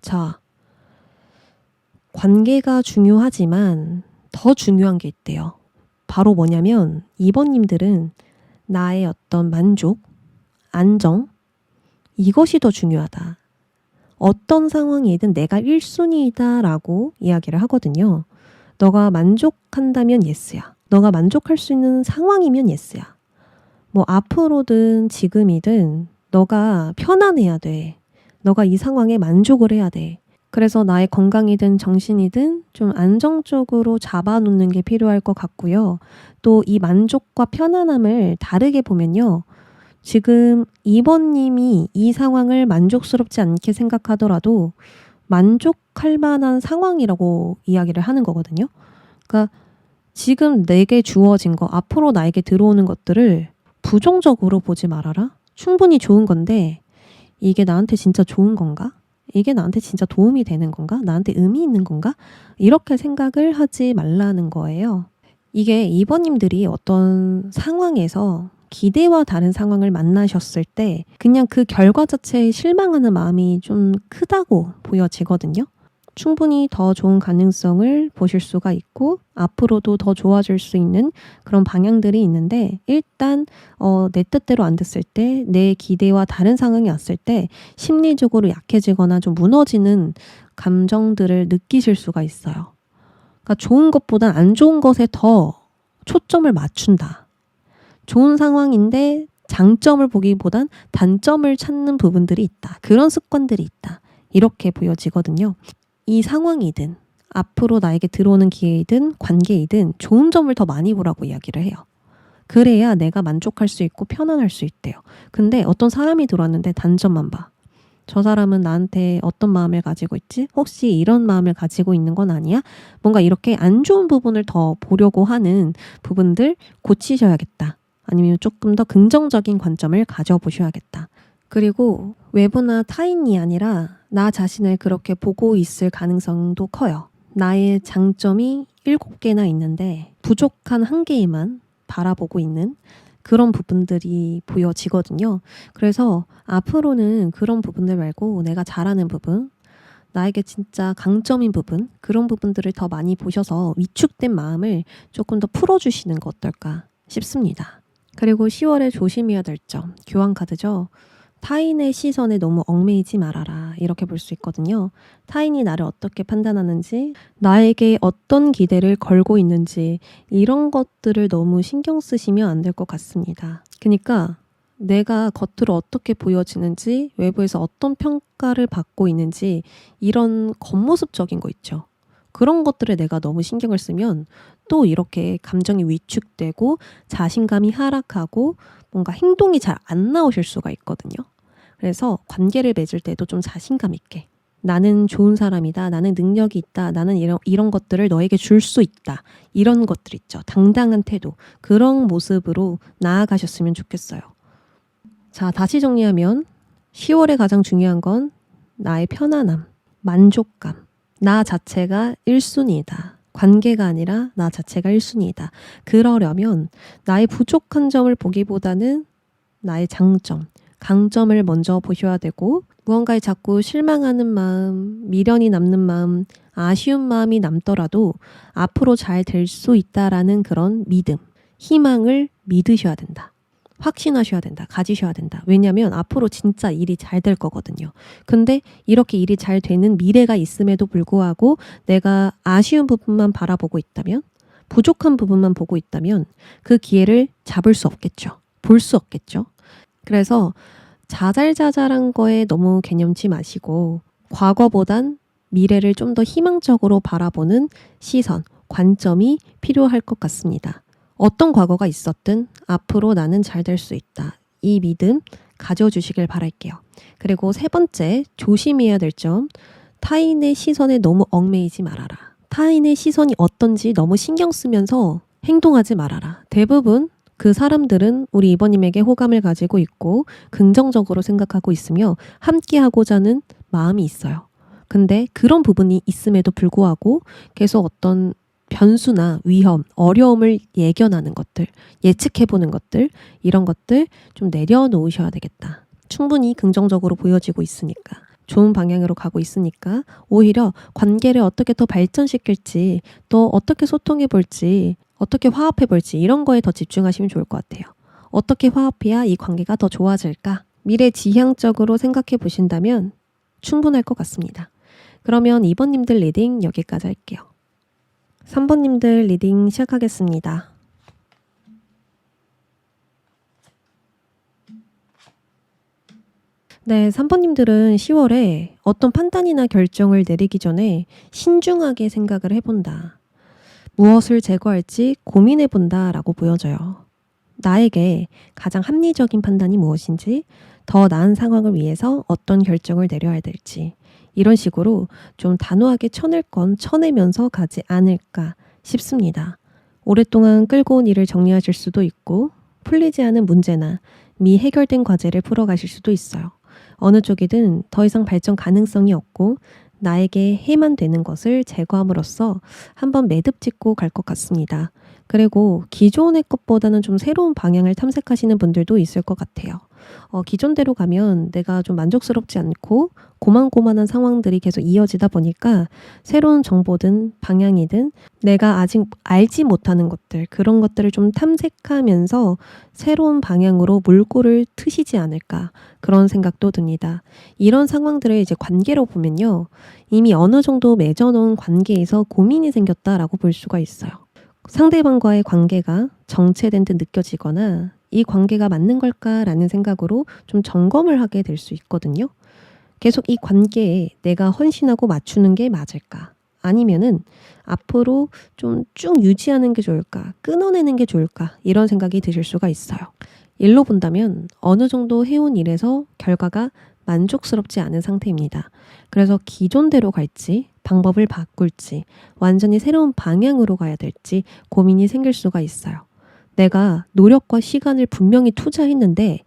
자, 관계가 중요하지만 더 중요한 게 있대요. 바로 뭐냐면 2번님들은 나의 어떤 만족, 안정 이것이 더 중요하다. 어떤 상황이든 내가 1순위이다 라고 이야기를 하거든요. 너가 만족한다면 예스야. 너가 만족할 수 있는 상황이면 예스야. 뭐 앞으로든 지금이든 너가 편안해야 돼. 너가 이 상황에 만족을 해야 돼. 그래서 나의 건강이든 정신이든 좀 안정적으로 잡아놓는 게 필요할 것 같고요. 또 이 만족과 편안함을 다르게 보면요. 지금 2번님이 이 상황을 만족스럽지 않게 생각하더라도 만족할 만한 상황이라고 이야기를 하는 거거든요. 그러니까 지금 내게 주어진 거, 앞으로 나에게 들어오는 것들을 부정적으로 보지 말아라. 충분히 좋은 건데 이게 나한테 진짜 좋은 건가? 이게 나한테 진짜 도움이 되는 건가? 나한테 의미 있는 건가? 이렇게 생각을 하지 말라는 거예요. 이게 2번님들이 어떤 상황에서 기대와 다른 상황을 만나셨을 때 그냥 그 결과 자체에 실망하는 마음이 좀 크다고 보여지거든요. 충분히 더 좋은 가능성을 보실 수가 있고 앞으로도 더 좋아질 수 있는 그런 방향들이 있는데 일단 내 뜻대로 안 됐을 때 내 기대와 다른 상황이 왔을 때 심리적으로 약해지거나 좀 무너지는 감정들을 느끼실 수가 있어요. 그러니까 좋은 것보다 안 좋은 것에 더 초점을 맞춘다. 좋은 상황인데 장점을 보기보단 단점을 찾는 부분들이 있다. 그런 습관들이 있다. 이렇게 보여지거든요. 이 상황이든 앞으로 나에게 들어오는 기회이든 관계이든 좋은 점을 더 많이 보라고 이야기를 해요. 그래야 내가 만족할 수 있고 편안할 수 있대요. 근데 어떤 사람이 들어왔는데 단점만 봐. 저 사람은 나한테 어떤 마음을 가지고 있지? 혹시 이런 마음을 가지고 있는 건 아니야? 뭔가 이렇게 안 좋은 부분을 더 보려고 하는 부분들 고치셔야겠다. 아니면 조금 더 긍정적인 관점을 가져보셔야겠다. 그리고 외부나 타인이 아니라 나 자신을 그렇게 보고 있을 가능성도 커요. 나의 장점이 7개나 있는데 부족한 1개에만 바라보고 있는 그런 부분들이 보여지거든요. 그래서 앞으로는 그런 부분들 말고 내가 잘하는 부분, 나에게 진짜 강점인 부분, 그런 부분들을 더 많이 보셔서 위축된 마음을 조금 더 풀어주시는 거 어떨까 싶습니다. 그리고 10월에 조심해야 될 점, 교환카드죠. 타인의 시선에 너무 얽매이지 말아라, 이렇게 볼 수 있거든요. 타인이 나를 어떻게 판단하는지, 나에게 어떤 기대를 걸고 있는지, 이런 것들을 너무 신경 쓰시면 안 될 것 같습니다. 그러니까 내가 겉으로 어떻게 보여지는지, 외부에서 어떤 평가를 받고 있는지, 이런 겉모습적인 거 있죠. 그런 것들에 내가 너무 신경을 쓰면 또 이렇게 감정이 위축되고 자신감이 하락하고 뭔가 행동이 잘 안 나오실 수가 있거든요. 그래서 관계를 맺을 때도 좀 자신감 있게, 나는 좋은 사람이다, 나는 능력이 있다, 나는 이런 것들을 너에게 줄 수 있다, 이런 것들 있죠. 당당한 태도, 그런 모습으로 나아가셨으면 좋겠어요. 자, 다시 정리하면 10월에 가장 중요한 건 나의 편안함, 만족감, 나 자체가 1순위이다. 관계가 아니라 나 자체가 1순위이다. 그러려면 나의 부족한 점을 보기보다는 나의 장점, 강점을 먼저 보셔야 되고, 무언가에 자꾸 실망하는 마음, 미련이 남는 마음, 아쉬운 마음이 남더라도 앞으로 잘 될 수 있다라는 그런 믿음, 희망을 믿으셔야 된다. 확신하셔야 된다. 가지셔야 된다. 왜냐하면 앞으로 진짜 일이 잘 될 거거든요. 근데 이렇게 일이 잘 되는 미래가 있음에도 불구하고 내가 아쉬운 부분만 바라보고 있다면, 부족한 부분만 보고 있다면 그 기회를 잡을 수 없겠죠. 볼 수 없겠죠. 그래서 자잘자잘한 거에 너무 개념치 마시고 과거보단 미래를 좀 더 희망적으로 바라보는 시선, 관점이 필요할 것 같습니다. 어떤 과거가 있었든 앞으로 나는 잘 될 수 있다. 이 믿음 가져주시길 바랄게요. 그리고 3번째, 조심해야 될 점, 타인의 시선에 너무 얽매이지 말아라. 타인의 시선이 어떤지 너무 신경 쓰면서 행동하지 말아라. 대부분 그 사람들은 우리 이번님에게 호감을 가지고 있고 긍정적으로 생각하고 있으며 함께하고자 하는 마음이 있어요. 근데 그런 부분이 있음에도 불구하고 계속 어떤 변수나 위험, 어려움을 예견하는 것들, 예측해보는 것들, 이런 것들 좀 내려놓으셔야 되겠다. 충분히 긍정적으로 보여지고 있으니까, 좋은 방향으로 가고 있으니까 오히려 관계를 어떻게 더 발전시킬지, 또 어떻게 소통해볼지, 어떻게 화합해볼지, 이런 거에 더 집중하시면 좋을 것 같아요. 어떻게 화합해야 이 관계가 더 좋아질까? 미래지향적으로 생각해 보신다면 충분할 것 같습니다. 그러면 2번님들 리딩 여기까지 할게요. 3번님들 리딩 시작하겠습니다. 네, 3번님들은 10월에 어떤 판단이나 결정을 내리기 전에 신중하게 생각을 해본다. 무엇을 제거할지 고민해본다 라고 보여져요. 나에게 가장 합리적인 판단이 무엇인지, 더 나은 상황을 위해서 어떤 결정을 내려야 될지, 이런 식으로 좀 단호하게 쳐낼 건 쳐내면서 가지 않을까 싶습니다. 오랫동안 끌고 온 일을 정리하실 수도 있고, 풀리지 않은 문제나 미해결된 과제를 풀어가실 수도 있어요. 어느 쪽이든 더 이상 발전 가능성이 없고 나에게 해만 되는 것을 제거함으로써 한번 매듭 짓고 갈 것 같습니다. 그리고 기존의 것보다는 좀 새로운 방향을 탐색하시는 분들도 있을 것 같아요. 기존대로 가면 내가 좀 만족스럽지 않고 고만고만한 상황들이 계속 이어지다 보니까 새로운 정보든 방향이든 내가 아직 알지 못하는 것들, 그런 것들을 좀 탐색하면서 새로운 방향으로 몰골을 트시지 않을까, 그런 생각도 듭니다. 이런 상황들을 이제 관계로 보면요, 이미 어느 정도 맺어놓은 관계에서 고민이 생겼다라고 볼 수가 있어요. 상대방과의 관계가 정체된 듯 느껴지거나 이 관계가 맞는 걸까라는 생각으로 좀 점검을 하게 될 수 있거든요. 계속 이 관계에 내가 헌신하고 맞추는 게 맞을까? 아니면은 앞으로 좀 쭉 유지하는 게 좋을까? 끊어내는 게 좋을까? 이런 생각이 드실 수가 있어요. 일로 본다면 어느 정도 해온 일에서 결과가 만족스럽지 않은 상태입니다. 그래서 기존대로 갈지, 방법을 바꿀지, 완전히 새로운 방향으로 가야 될지 고민이 생길 수가 있어요. 내가 노력과 시간을 분명히 투자했는데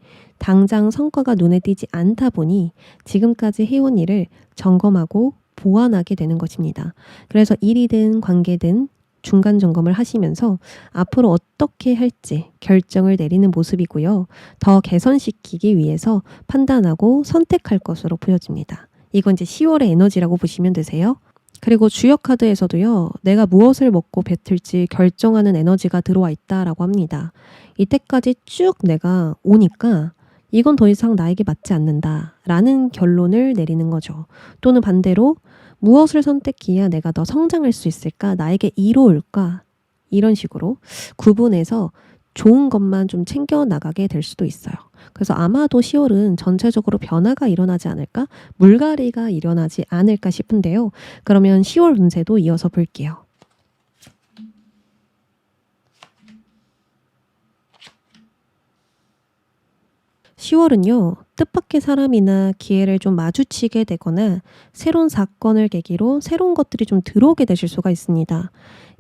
당장 성과가 눈에 띄지 않다 보니 지금까지 해온 일을 점검하고 보완하게 되는 것입니다. 그래서 일이든 관계든 중간 점검을 하시면서 앞으로 어떻게 할지 결정을 내리는 모습이고요. 더 개선시키기 위해서 판단하고 선택할 것으로 보여집니다. 이건 이제 10월의 에너지라고 보시면 되세요. 그리고 주역 카드에서도요. 내가 무엇을 먹고 뱉을지 결정하는 에너지가 들어와 있다라고 합니다. 이때까지 쭉 내가 오니까 이건 더 이상 나에게 맞지 않는다라는 결론을 내리는 거죠. 또는 반대로 무엇을 선택해야 내가 더 성장할 수 있을까? 나에게 이로울까? 이런 식으로 구분해서 좋은 것만 좀 챙겨 나가게 될 수도 있어요. 그래서 아마도 10월은 전체적으로 변화가 일어나지 않을까? 물갈이가 일어나지 않을까 싶은데요. 그러면 10월 운세도 이어서 볼게요. 10월은요. 뜻밖의 사람이나 기회를 좀 마주치게 되거나 새로운 사건을 계기로 새로운 것들이 좀 들어오게 되실 수가 있습니다.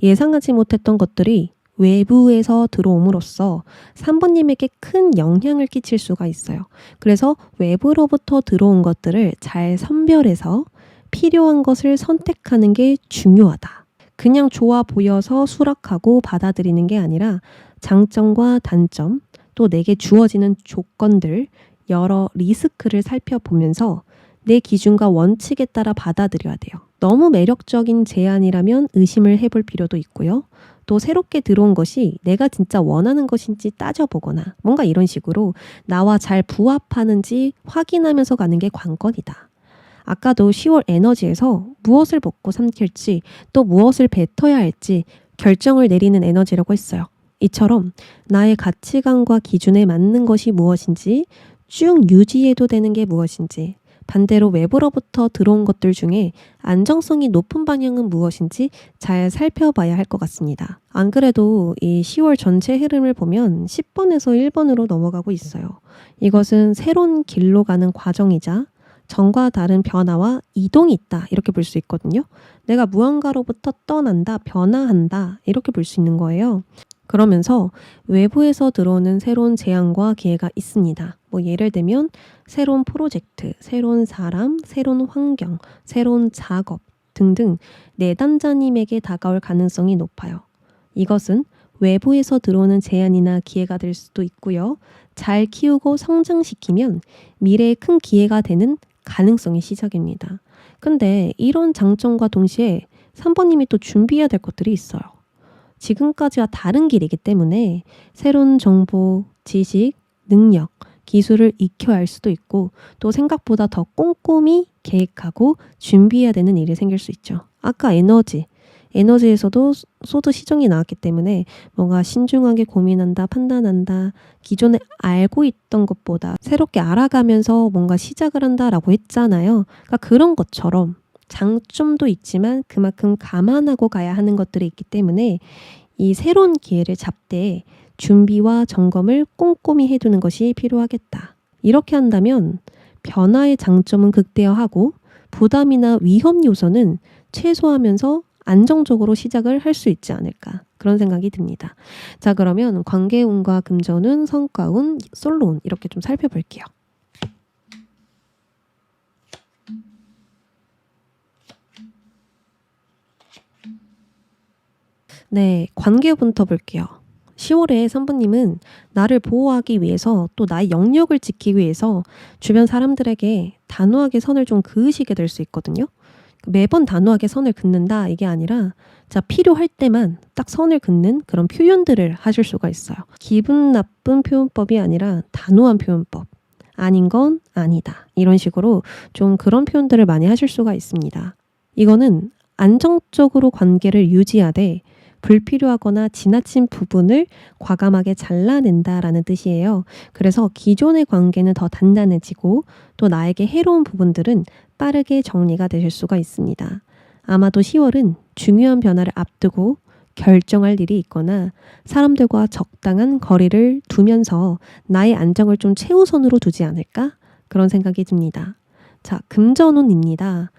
예상하지 못했던 것들이 외부에서 들어옴으로써 3번님에게 큰 영향을 끼칠 수가 있어요. 그래서 외부로부터 들어온 것들을 잘 선별해서 필요한 것을 선택하는 게 중요하다. 그냥 좋아 보여서 수락하고 받아들이는 게 아니라 장점과 단점, 또 내게 주어지는 조건들, 여러 리스크를 살펴보면서 내 기준과 원칙에 따라 받아들여야 돼요. 너무 매력적인 제안이라면 의심을 해볼 필요도 있고요. 또 새롭게 들어온 것이 내가 진짜 원하는 것인지 따져보거나 뭔가 이런 식으로 나와 잘 부합하는지 확인하면서 가는 게 관건이다. 아까도 10월 에너지에서 무엇을 먹고 삼킬지 또 무엇을 뱉어야 할지 결정을 내리는 에너지라고 했어요. 이처럼 나의 가치관과 기준에 맞는 것이 무엇인지 쭉 유지해도 되는 게 무엇인지 반대로 외부로부터 들어온 것들 중에 안정성이 높은 방향은 무엇인지 잘 살펴봐야 할 것 같습니다. 안 그래도 이 10월 전체 흐름을 보면 10번에서 1번으로 넘어가고 있어요. 이것은 새로운 길로 가는 과정이자 전과 다른 변화와 이동이 있다 이렇게 볼 수 있거든요. 내가 무언가로부터 떠난다, 변화한다 이렇게 볼 수 있는 거예요. 그러면서 외부에서 들어오는 새로운 제안과 기회가 있습니다. 뭐 예를 들면 새로운 프로젝트, 새로운 사람, 새로운 환경, 새로운 작업 등등 내담자님에게 다가올 가능성이 높아요. 이것은 외부에서 들어오는 제안이나 기회가 될 수도 있고요. 잘 키우고 성장시키면 미래에 큰 기회가 되는 가능성의 시작입니다. 근데 이런 장점과 동시에 3번님이 또 준비해야 될 것들이 있어요. 지금까지와 다른 길이기 때문에 새로운 정보, 지식, 능력, 기술을 익혀야 할 수도 있고 또 생각보다 더 꼼꼼히 계획하고 준비해야 되는 일이 생길 수 있죠. 아까 에너지에서도 소드 시정이 나왔기 때문에 뭔가 신중하게 고민한다, 판단한다, 기존에 알고 있던 것보다 새롭게 알아가면서 뭔가 시작을 한다라고 했잖아요. 그러니까 그런 것처럼 장점도 있지만 그만큼 감안하고 가야 하는 것들이 있기 때문에 이 새로운 기회를 잡되 준비와 점검을 꼼꼼히 해두는 것이 필요하겠다. 이렇게 한다면 변화의 장점은 극대화하고 부담이나 위험 요소는 최소화하면서 안정적으로 시작을 할 수 있지 않을까 그런 생각이 듭니다. 자, 그러면 관계운과 금전운, 성과운, 솔로운 이렇게 좀 살펴볼게요. 네, 관계부터 볼게요. 10월에 3번님은 나를 보호하기 위해서 또 나의 영역을 지키기 위해서 주변 사람들에게 단호하게 선을 좀 그으시게 될 수 있거든요. 매번 단호하게 선을 긋는다 이게 아니라 자 필요할 때만 딱 선을 긋는 그런 표현들을 하실 수가 있어요. 기분 나쁜 표현법이 아니라 단호한 표현법. 아닌 건 아니다. 이런 식으로 좀 그런 표현들을 많이 하실 수가 있습니다. 이거는 안정적으로 관계를 유지하되 불필요하거나 지나친 부분을 과감하게 잘라낸다라는 뜻이에요. 그래서 기존의 관계는 더 단단해지고 또 나에게 해로운 부분들은 빠르게 정리가 되실 수가 있습니다. 아마도 10월은 중요한 변화를 앞두고 결정할 일이 있거나 사람들과 적당한 거리를 두면서 나의 안정을 좀 최우선으로 두지 않을까? 그런 생각이 듭니다. 자, 금전운입니다.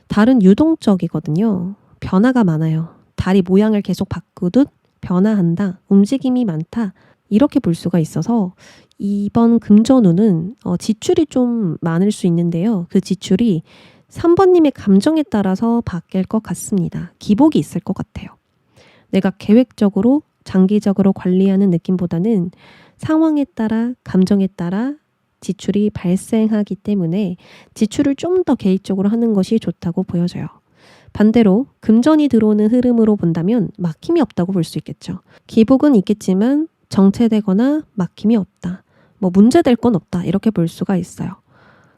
달은 유동적이거든요. 변화가 많아요. 달이 모양을 계속 바꾸듯 변화한다, 움직임이 많다 이렇게 볼 수가 있어서 이번 금전운은 지출이 좀 많을 수 있는데요. 그 지출이 3번님의 감정에 따라서 바뀔 것 같습니다. 기복이 있을 것 같아요. 내가 계획적으로 장기적으로 관리하는 느낌보다는 상황에 따라 감정에 따라 지출이 발생하기 때문에 지출을 좀 더 계획적으로 하는 것이 좋다고 보여져요. 반대로 금전이 들어오는 흐름으로 본다면 막힘이 없다고 볼 수 있겠죠. 기복은 있겠지만 정체되거나 막힘이 없다. 문제될 건 없다. 이렇게 볼 수가 있어요.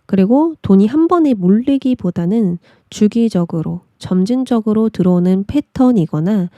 그리고 돈이 한 번에 몰리기보다는 주기적으로 점진적으로 들어오는 패턴이거나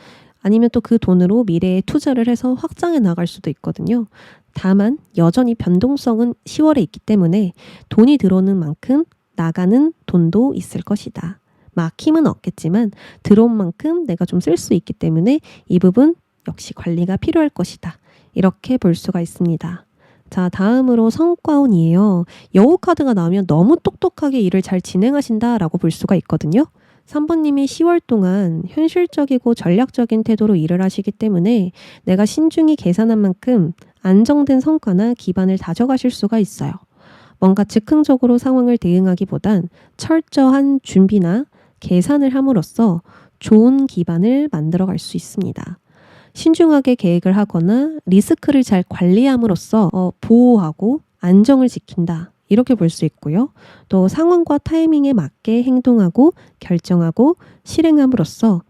아니면 또 그 돈으로 미래에 투자를 해서 확장해 나갈 수도 있거든요. 다만 여전히 변동성은 10월에 있기 때문에 돈이 들어오는 만큼 나가는 돈도 있을 것이다. 막힘은 없겠지만 들어온 만큼 내가 좀 쓸 수 있기 때문에 이 부분 역시 관리가 필요할 것이다. 이렇게 볼 수가 있습니다. 자, 다음으로 성과운이에요. 여우 카드가 나오면 너무 똑똑하게 일을 잘 진행하신다라고 볼 수가 있거든요. 3번님이 10월 동안 현실적이고 전략적인 태도로 일을 하시기 때문에 내가 신중히 계산한 만큼 안정된 성과나 기반을 다져가실 수가 있어요. 뭔가 즉흥적으로 상황을 대응하기보단 철저한 준비나 계산을 함으로써 좋은 기반을 만들어갈 수 있습니다. 신중하게 계획을 하거나 리스크를 잘 관리함으로써 보호하고 안정을 지킨다. 이렇게 볼 수 있고요. 또 상황과 타이밍에 맞게 행동하고 결정하고 실행함으로써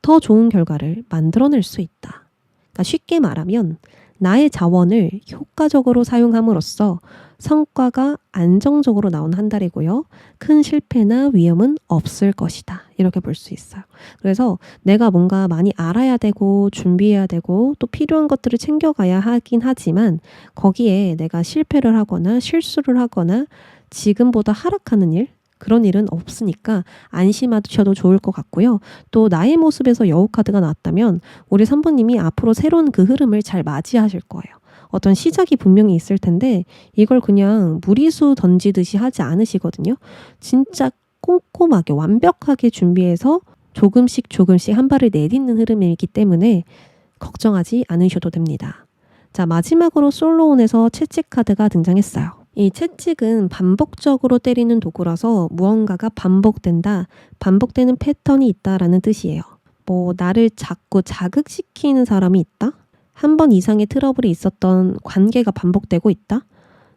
더 좋은 결과를 만들어낼 수 있다. 그러니까 쉽게 말하면 나의 자원을 효과적으로 사용함으로써 성과가 안정적으로 나온 한 달이고요. 큰 실패나 위험은 없을 것이다. 이렇게 볼 수 있어요. 그래서 내가 뭔가 많이 알아야 되고 준비해야 되고 또 필요한 것들을 챙겨가야 하긴 하지만 거기에 내가 실패를 하거나 실수를 하거나 지금보다 하락하는 일 그런 일은 없으니까 안심하셔도 좋을 것 같고요. 또 나의 모습에서 여우 카드가 나왔다면 우리 3번님이 앞으로 새로운 그 흐름을 잘 맞이하실 거예요. 어떤 시작이 분명히 있을 텐데 이걸 그냥 무리수 던지듯이 하지 않으시거든요. 진짜 꼼꼼하게 완벽하게 준비해서 조금씩 한 발을 내딛는 흐름이기 때문에 걱정하지 않으셔도 됩니다. 자, 마지막으로 솔로온에서 채찍 카드가 등장했어요. 이 채찍은 반복적으로 때리는 도구라서 무언가가 반복된다, 반복되는 패턴이 있다라는 뜻이에요. 나를 자꾸 자극시키는 사람이 있다? 한 번 이상의 트러블이 있었던 관계가 반복되고 있다?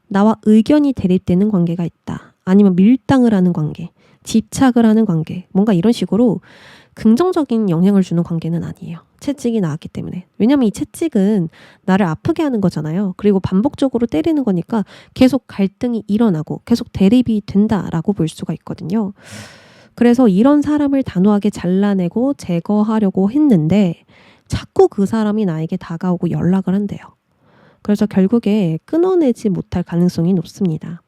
나와 의견이 대립되는 관계가 있다. 아니면 밀당을 하는 관계, 집착을 하는 관계, 뭔가 이런 식으로 긍정적인 영향을 주는 관계는 아니에요. 채찍이 나왔기 때문에. 왜냐면 이 채찍은 나를 아프게 하는 거잖아요. 그리고 반복적으로 때리는 거니까 계속 갈등이 일어나고 계속 대립이 된다라고 볼 수가 있거든요. 그래서 이런 사람을 단호하게 잘라내고 제거하려고 했는데 자꾸 그 사람이 나에게 다가오고 연락을 한대요. 그래서 결국에 끊어내지 못할 가능성이 높습니다.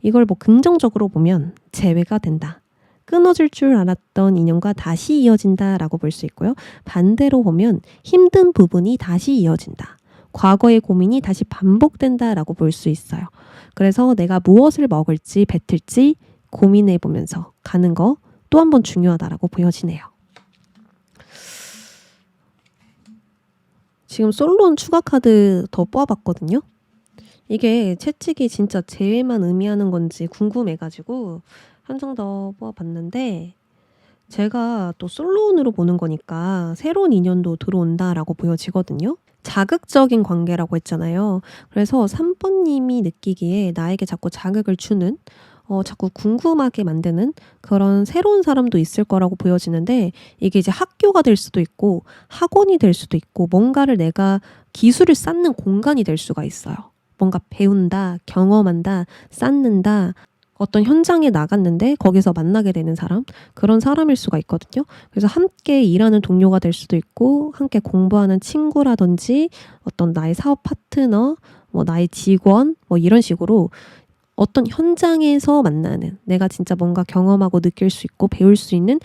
이걸 긍정적으로 보면 재회가 된다. 끊어질 줄 알았던 인연과 다시 이어진다라고 볼 수 있고요. 반대로 보면 힘든 부분이 다시 이어진다. 과거의 고민이 다시 반복된다라고 볼 수 있어요. 그래서 내가 무엇을 먹을지 뱉을지 고민해 보면서 가는 거 또 한 번 중요하다라고 보여지네요. 지금 솔로온 추가 카드 더 뽑아봤거든요. 이게 채찍이 진짜 재회만 의미하는 건지 궁금해가지고 한 장 더 뽑아봤는데 제가 또 솔로온으로 보는 거니까 새로운 인연도 들어온다라고 보여지거든요. 자극적인 관계라고 했잖아요. 그래서 3번님이 느끼기에 나에게 자꾸 자극을 주는 자꾸 궁금하게 만드는 그런 새로운 사람도 있을 거라고 보여지는데 이게 이제 학교가 될 수도 있고 학원이 될 수도 있고 뭔가를 내가 기술을 쌓는 공간이 될 수가 있어요. 뭔가 배운다, 경험한다, 쌓는다, 어떤 현장에 나갔는데 거기서 만나게 되는 사람, 그런 사람일 수가 있거든요. 그래서 함께 일하는 동료가 될 수도 있고 함께 공부하는 친구라든지 어떤 나의 사업 파트너, 나의 직원 이런 식으로 어떤 현장에서 만나는 내가 진짜 뭔가 경험하고 느낄 수 있고 배울 수 있는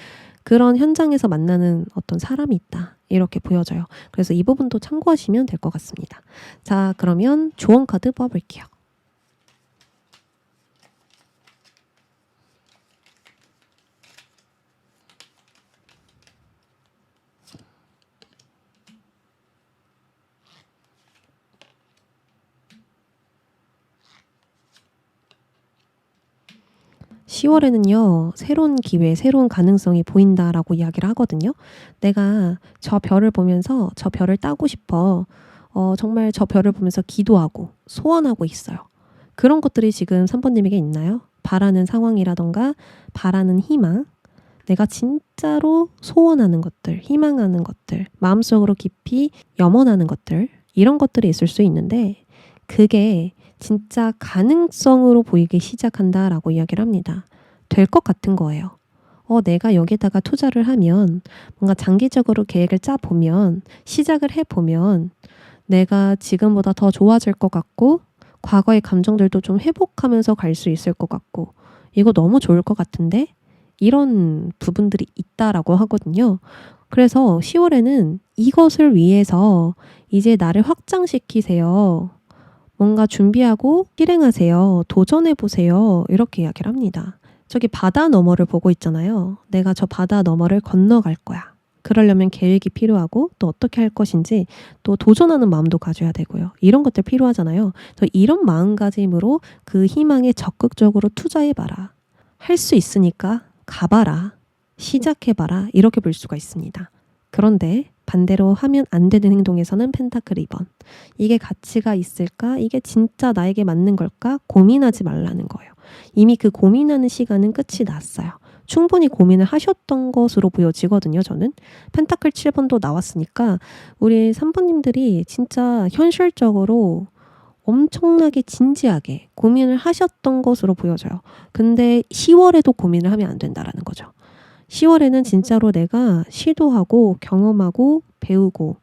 그런 현장에서 만나는 어떤 사람이 있다. 이렇게 보여져요. 그래서 이 부분도 참고하시면 될 것 같습니다. 자, 그러면 조언 카드 뽑아볼게요. 10월에는요, 새로운 기회, 새로운 가능성이 보인다라고 이야기를 하거든요. 내가 저 별을 보면서 저 별을 따고 싶어. 정말 저 별을 보면서 기도하고 소원하고 있어요. 그런 것들이 지금 3번님에게 있나요? 바라는 상황이라던가 바라는 희망, 내가 진짜로 소원하는 것들, 희망하는 것들, 마음속으로 깊이 염원하는 것들, 이런 것들이 있을 수 있는데 그게 진짜 가능성으로 보이기 시작한다라고 이야기를 합니다. 될 것 같은 거예요. 내가 여기다가 투자를 하면 뭔가 장기적으로 계획을 짜보면 시작을 해보면 내가 지금보다 더 좋아질 것 같고 과거의 감정들도 좀 회복하면서 갈 수 있을 것 같고 이거 너무 좋을 것 같은데 이런 부분들이 있다라고 하거든요. 그래서 10월에는 이것을 위해서 이제 나를 확장시키세요. 뭔가 준비하고 실행하세요. 도전해보세요. 이렇게 이야기를 합니다. 저기 바다 너머를 보고 있잖아요. 내가 저 바다 너머를 건너갈 거야. 그러려면 계획이 필요하고 또 어떻게 할 것인지 또 도전하는 마음도 가져야 되고요. 이런 것들 필요하잖아요. 그래서 이런 마음가짐으로 그 희망에 적극적으로 투자해봐라. 할 수 있으니까 가봐라. 시작해봐라. 이렇게 볼 수가 있습니다. 그런데 반대로 하면 안 되는 행동에서는 펜타클 2번. 이게 가치가 있을까? 이게 진짜 나에게 맞는 걸까? 고민하지 말라는 거예요. 이미 그 고민하는 시간은 끝이 났어요. 충분히 고민을 하셨던 것으로 보여지거든요, 저는. 펜타클 7번도 나왔으니까 우리 3번님들이 진짜 현실적으로 엄청나게 진지하게 고민을 하셨던 것으로 보여져요. 근데 10월에도 고민을 하면 안 된다라는 거죠. 10월에는 진짜로 내가 시도하고 경험하고 배우고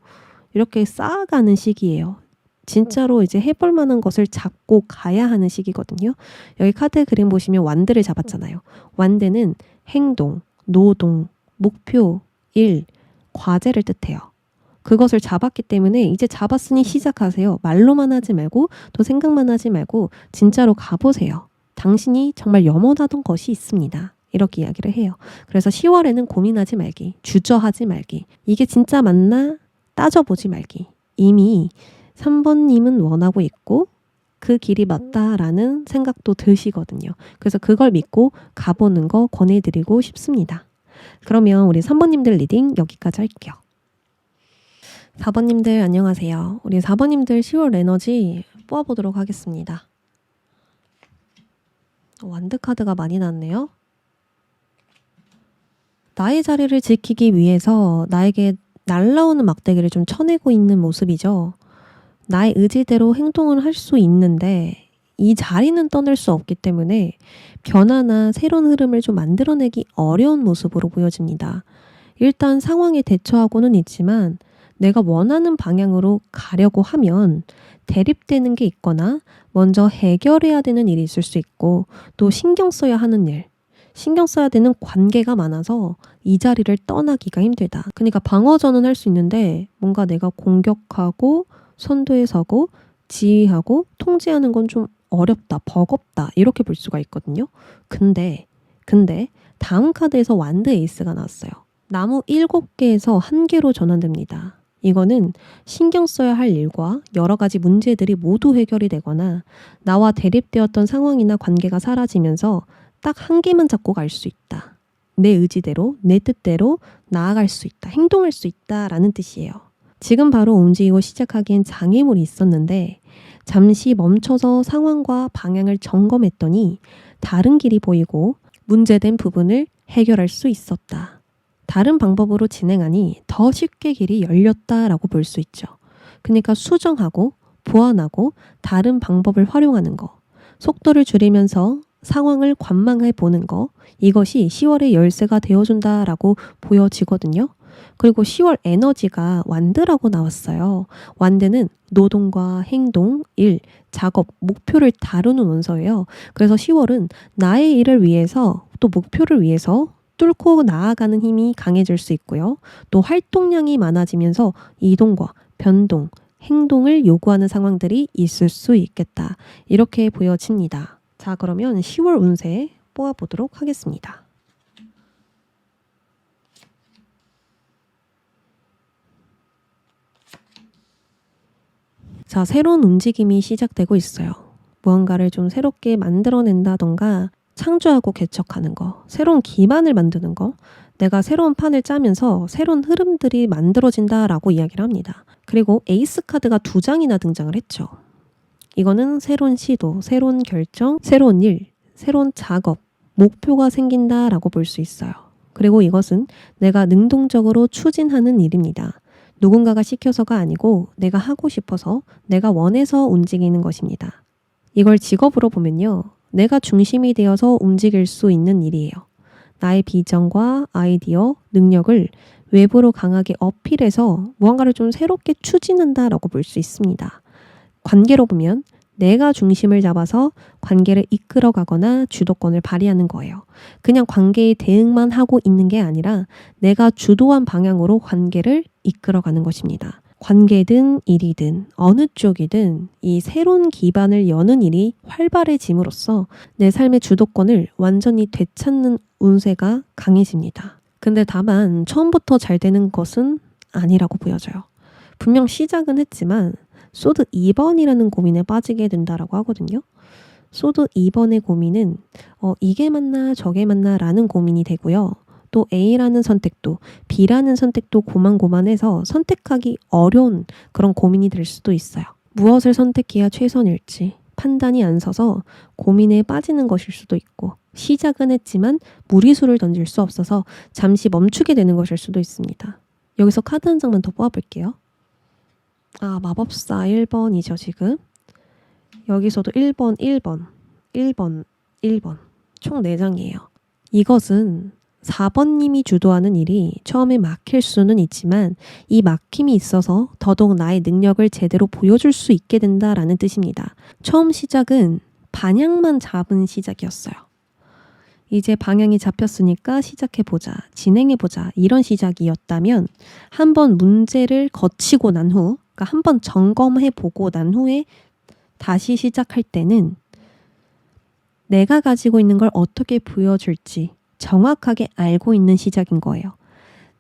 이렇게 쌓아가는 시기예요. 진짜로 이제 해볼 만한 것을 잡고 가야 하는 시기거든요. 여기 카드 그림 보시면 완드를 잡았잖아요. 완드는 행동, 노동, 목표, 일, 과제를 뜻해요. 그것을 잡았기 때문에 이제 잡았으니 시작하세요. 말로만 하지 말고 또 생각만 하지 말고 진짜로 가보세요. 당신이 정말 염원하던 것이 있습니다. 이렇게 이야기를 해요. 그래서 10월에는 고민하지 말기, 주저하지 말기, 이게 진짜 맞나 따져보지 말기. 이미 3번님은 원하고 있고 그 길이 맞다라는 생각도 드시거든요. 그래서 그걸 믿고 가보는 거 권해드리고 싶습니다. 그러면 우리 3번님들 리딩 여기까지 할게요. 4번님들 안녕하세요. 우리 4번님들 10월 에너지 뽑아보도록 하겠습니다. 완드 카드가 많이 났네요. 나의 자리를 지키기 위해서 나에게 날라오는 막대기를 좀 쳐내고 있는 모습이죠. 나의 의지대로 행동을 할 수 있는데 이 자리는 떠날 수 없기 때문에 변화나 새로운 흐름을 좀 만들어내기 어려운 모습으로 보여집니다. 일단 상황에 대처하고는 있지만 내가 원하는 방향으로 가려고 하면 대립되는 게 있거나 먼저 해결해야 되는 일이 있을 수 있고 또 신경 써야 하는 일, 신경 써야 되는 관계가 많아서 이 자리를 떠나기가 힘들다. 그러니까 방어전은 할 수 있는데 뭔가 내가 공격하고 선두에 서고 지휘하고 통제하는 건 좀 어렵다, 버겁다 이렇게 볼 수가 있거든요. 근데 다음 카드에서 완드 에이스가 나왔어요. 나무 7개에서 1개로 전환됩니다. 이거는 신경 써야 할 일과 여러 가지 문제들이 모두 해결이 되거나 나와 대립되었던 상황이나 관계가 사라지면서 딱 1개만 잡고 갈 수 있다. 내 의지대로, 내 뜻대로 나아갈 수 있다. 행동할 수 있다라는 뜻이에요. 지금 바로 움직이고 시작하기엔 장애물이 있었는데 잠시 멈춰서 상황과 방향을 점검했더니 다른 길이 보이고 문제된 부분을 해결할 수 있었다. 다른 방법으로 진행하니 더 쉽게 길이 열렸다라고 볼 수 있죠. 그러니까 수정하고 보완하고 다른 방법을 활용하는 거, 속도를 줄이면서 상황을 관망해 보는 거, 이것이 10월의 열쇠가 되어준다라고 보여지거든요. 그리고 10월 에너지가 완드라고 나왔어요. 완드는 노동과 행동, 일, 작업, 목표를 다루는 원소예요. 그래서 10월은 나의 일을 위해서 또 목표를 위해서 뚫고 나아가는 힘이 강해질 수 있고요. 또 활동량이 많아지면서 이동과 변동, 행동을 요구하는 상황들이 있을 수 있겠다. 이렇게 보여집니다. 자, 그러면 10월 운세 뽑아보도록 하겠습니다. 자, 새로운 움직임이 시작되고 있어요. 무언가를 좀 새롭게 만들어낸다던가 창조하고 개척하는 거, 새로운 기반을 만드는 거, 내가 새로운 판을 짜면서 새로운 흐름들이 만들어진다라고 이야기를 합니다. 그리고 에이스 카드가 2장이나 등장을 했죠. 이거는 새로운 시도, 새로운 결정, 새로운 일, 새로운 작업, 목표가 생긴다라고 볼 수 있어요. 그리고 이것은 내가 능동적으로 추진하는 일입니다. 누군가가 시켜서가 아니고 내가 하고 싶어서, 내가 원해서 움직이는 것입니다. 이걸 직업으로 보면요. 내가 중심이 되어서 움직일 수 있는 일이에요. 나의 비전과 아이디어, 능력을 외부로 강하게 어필해서 무언가를 좀 새롭게 추진한다라고 볼 수 있습니다. 관계로 보면 내가 중심을 잡아서 관계를 이끌어가거나 주도권을 발휘하는 거예요. 그냥 관계에 대응만 하고 있는 게 아니라 내가 주도한 방향으로 관계를 이끌어가는 것입니다. 관계든 일이든 어느 쪽이든 이 새로운 기반을 여는 일이 활발해짐으로써 내 삶의 주도권을 완전히 되찾는 운세가 강해집니다. 근데 다만 처음부터 잘 되는 것은 아니라고 보여져요. 분명 시작은 했지만 소드 2번이라는 고민에 빠지게 된다라고 하거든요. 소드 2번의 고민은 이게 맞나 저게 맞나 라는 고민이 되고요. 또 A라는 선택도 B라는 선택도 고만고만해서 선택하기 어려운 그런 고민이 될 수도 있어요. 무엇을 선택해야 최선일지 판단이 안 서서 고민에 빠지는 것일 수도 있고, 시작은 했지만 무리수를 던질 수 없어서 잠시 멈추게 되는 것일 수도 있습니다. 여기서 카드 한 장만 더 뽑아볼게요. 마법사 1번이죠, 지금. 여기서도 1번, 1번, 1번, 1번. 총 4장이에요. 이것은 4번님이 주도하는 일이 처음에 막힐 수는 있지만 이 막힘이 있어서 더더욱 나의 능력을 제대로 보여줄 수 있게 된다라는 뜻입니다. 처음 시작은 방향만 잡은 시작이었어요. 이제 방향이 잡혔으니까 시작해보자, 진행해보자 이런 시작이었다면 한번 문제를 거치고 난 후, 그러니까 한번 점검해보고 난 후에 다시 시작할 때는 내가 가지고 있는 걸 어떻게 보여줄지 정확하게 알고 있는 시작인 거예요.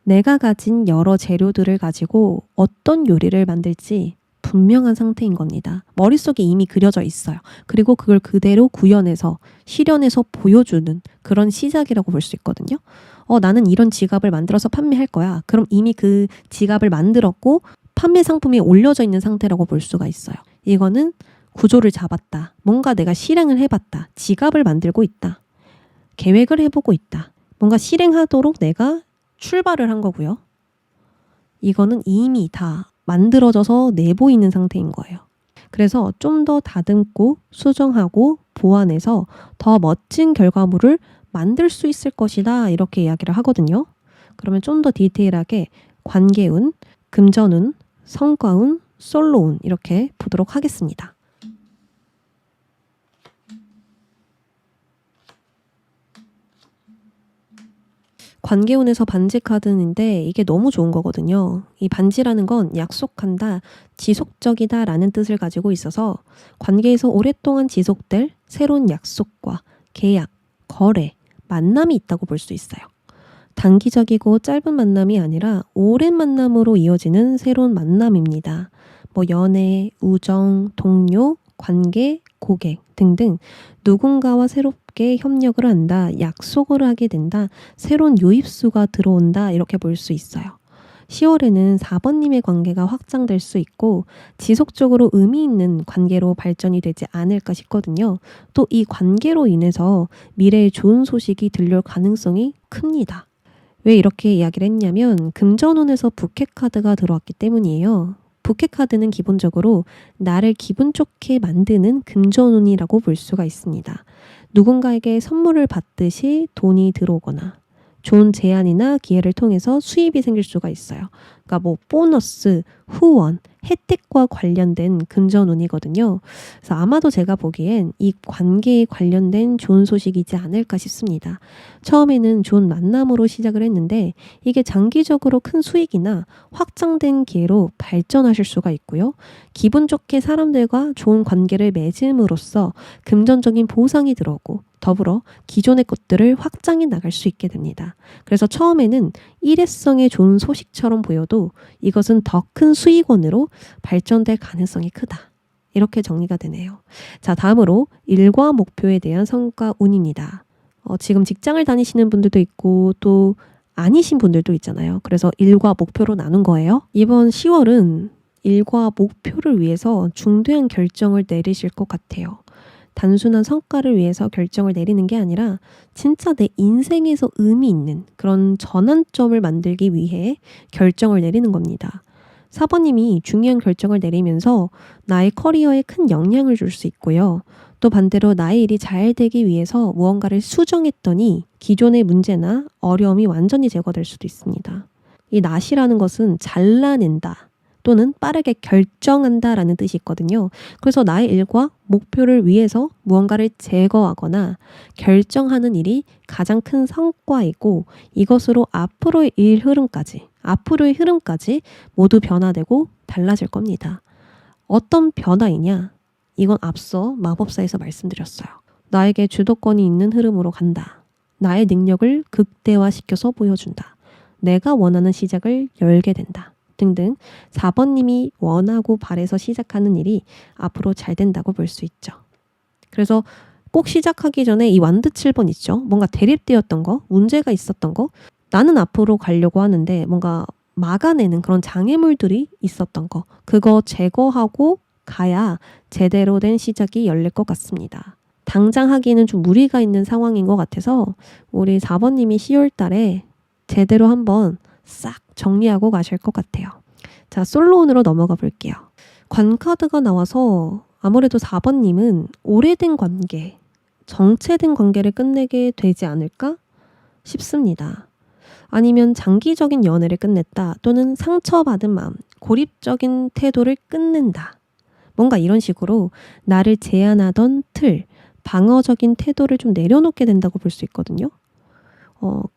내가 가진 여러 재료들을 가지고 어떤 요리를 만들지 분명한 상태인 겁니다. 머릿속에 이미 그려져 있어요. 그리고 그걸 그대로 구현해서 실현해서 보여주는 그런 시작이라고 볼 수 있거든요. 나는 이런 지갑을 만들어서 판매할 거야. 그럼 이미 그 지갑을 만들었고 판매 상품이 올려져 있는 상태라고 볼 수가 있어요. 이거는 구조를 잡았다. 뭔가 내가 실행을 해봤다. 지갑을 만들고 있다. 계획을 해보고 있다. 뭔가 실행하도록 내가 출발을 한 거고요. 이거는 이미 다 만들어져서 내보이는 상태인 거예요. 그래서 좀 더 다듬고 수정하고 보완해서 더 멋진 결과물을 만들 수 있을 것이다. 이렇게 이야기를 하거든요. 그러면 좀 더 디테일하게 관계운, 금전운, 성과운, 솔로운 이렇게 보도록 하겠습니다. 관계운에서 반지 카드인데 이게 너무 좋은 거거든요. 이 반지라는 건 약속한다, 지속적이다 라는 뜻을 가지고 있어서 관계에서 오랫동안 지속될 새로운 약속과 계약, 거래, 만남이 있다고 볼 수 있어요. 단기적이고 짧은 만남이 아니라 오랜 만남으로 이어지는 새로운 만남입니다. 연애, 우정, 동료, 관계, 고객 등등 누군가와 새롭게 협력을 한다, 약속을 하게 된다, 새로운 유입수가 들어온다 이렇게 볼 수 있어요. 10월에는 4번님의 관계가 확장될 수 있고 지속적으로 의미 있는 관계로 발전이 되지 않을까 싶거든요. 또 이 관계로 인해서 미래에 좋은 소식이 들려올 가능성이 큽니다. 왜 이렇게 이야기를 했냐면 금전운에서 부캐 카드가 들어왔기 때문이에요. 부캐 카드는 기본적으로 나를 기분 좋게 만드는 금전운이라고 볼 수가 있습니다. 누군가에게 선물을 받듯이 돈이 들어오거나 좋은 제안이나 기회를 통해서 수입이 생길 수가 있어요. 그러니까 보너스, 후원, 혜택과 관련된 금전운이거든요. 그래서 아마도 제가 보기엔 이 관계에 관련된 좋은 소식이지 않을까 싶습니다. 처음에는 좋은 만남으로 시작을 했는데 이게 장기적으로 큰 수익이나 확장된 기회로 발전하실 수가 있고요. 기분 좋게 사람들과 좋은 관계를 맺음으로써 금전적인 보상이 들어오고 더불어 기존의 것들을 확장해 나갈 수 있게 됩니다. 그래서 처음에는 일회성의 좋은 소식처럼 보여도 이것은 더 큰 수익원으로 발전될 가능성이 크다. 이렇게 정리가 되네요. 자, 다음으로 일과 목표에 대한 성과 운입니다. 지금 직장을 다니시는 분들도 있고 또 아니신 분들도 있잖아요. 그래서 일과 목표로 나눈 거예요. 이번 10월은 일과 목표를 위해서 중대한 결정을 내리실 것 같아요. 단순한 성과를 위해서 결정을 내리는 게 아니라 진짜 내 인생에서 의미 있는 그런 전환점을 만들기 위해 결정을 내리는 겁니다. 사번님이 중요한 결정을 내리면서 나의 커리어에 큰 영향을 줄 수 있고요. 또 반대로 나의 일이 잘 되기 위해서 무언가를 수정했더니 기존의 문제나 어려움이 완전히 제거될 수도 있습니다. 이 낫이라는 것은 잘라낸다 또는 빠르게 결정한다라는 뜻이 있거든요. 그래서 나의 일과 목표를 위해서 무언가를 제거하거나 결정하는 일이 가장 큰 성과이고 이것으로 앞으로의 흐름까지 모두 변화되고 달라질 겁니다. 어떤 변화이냐? 이건 앞서 마법사에서 말씀드렸어요. 나에게 주도권이 있는 흐름으로 간다. 나의 능력을 극대화시켜서 보여준다. 내가 원하는 시작을 열게 된다. 등등 4번님이 원하고 바래서 시작하는 일이 앞으로 잘 된다고 볼 수 있죠. 그래서 꼭 시작하기 전에 이 완드 7번 있죠. 뭔가 대립되었던 거, 문제가 있었던 거, 나는 앞으로 가려고 하는데 뭔가 막아내는 그런 장애물들이 있었던 거, 그거 제거하고 가야 제대로 된 시작이 열릴 것 같습니다. 당장 하기는 좀 무리가 있는 상황인 것 같아서 우리 4번님이 10월 달에 제대로 한번 싹 정리하고 가실 것 같아요. 자, 솔로운으로 넘어가 볼게요. 관카드가 나와서 아무래도 4번님은 오래된 관계, 정체된 관계를 끝내게 되지 않을까 싶습니다. 아니면 장기적인 연애를 끝냈다 또는 상처받은 마음, 고립적인 태도를 끝낸다. 뭔가 이런 식으로 나를 제한하던 틀, 방어적인 태도를 좀 내려놓게 된다고 볼 수 있거든요.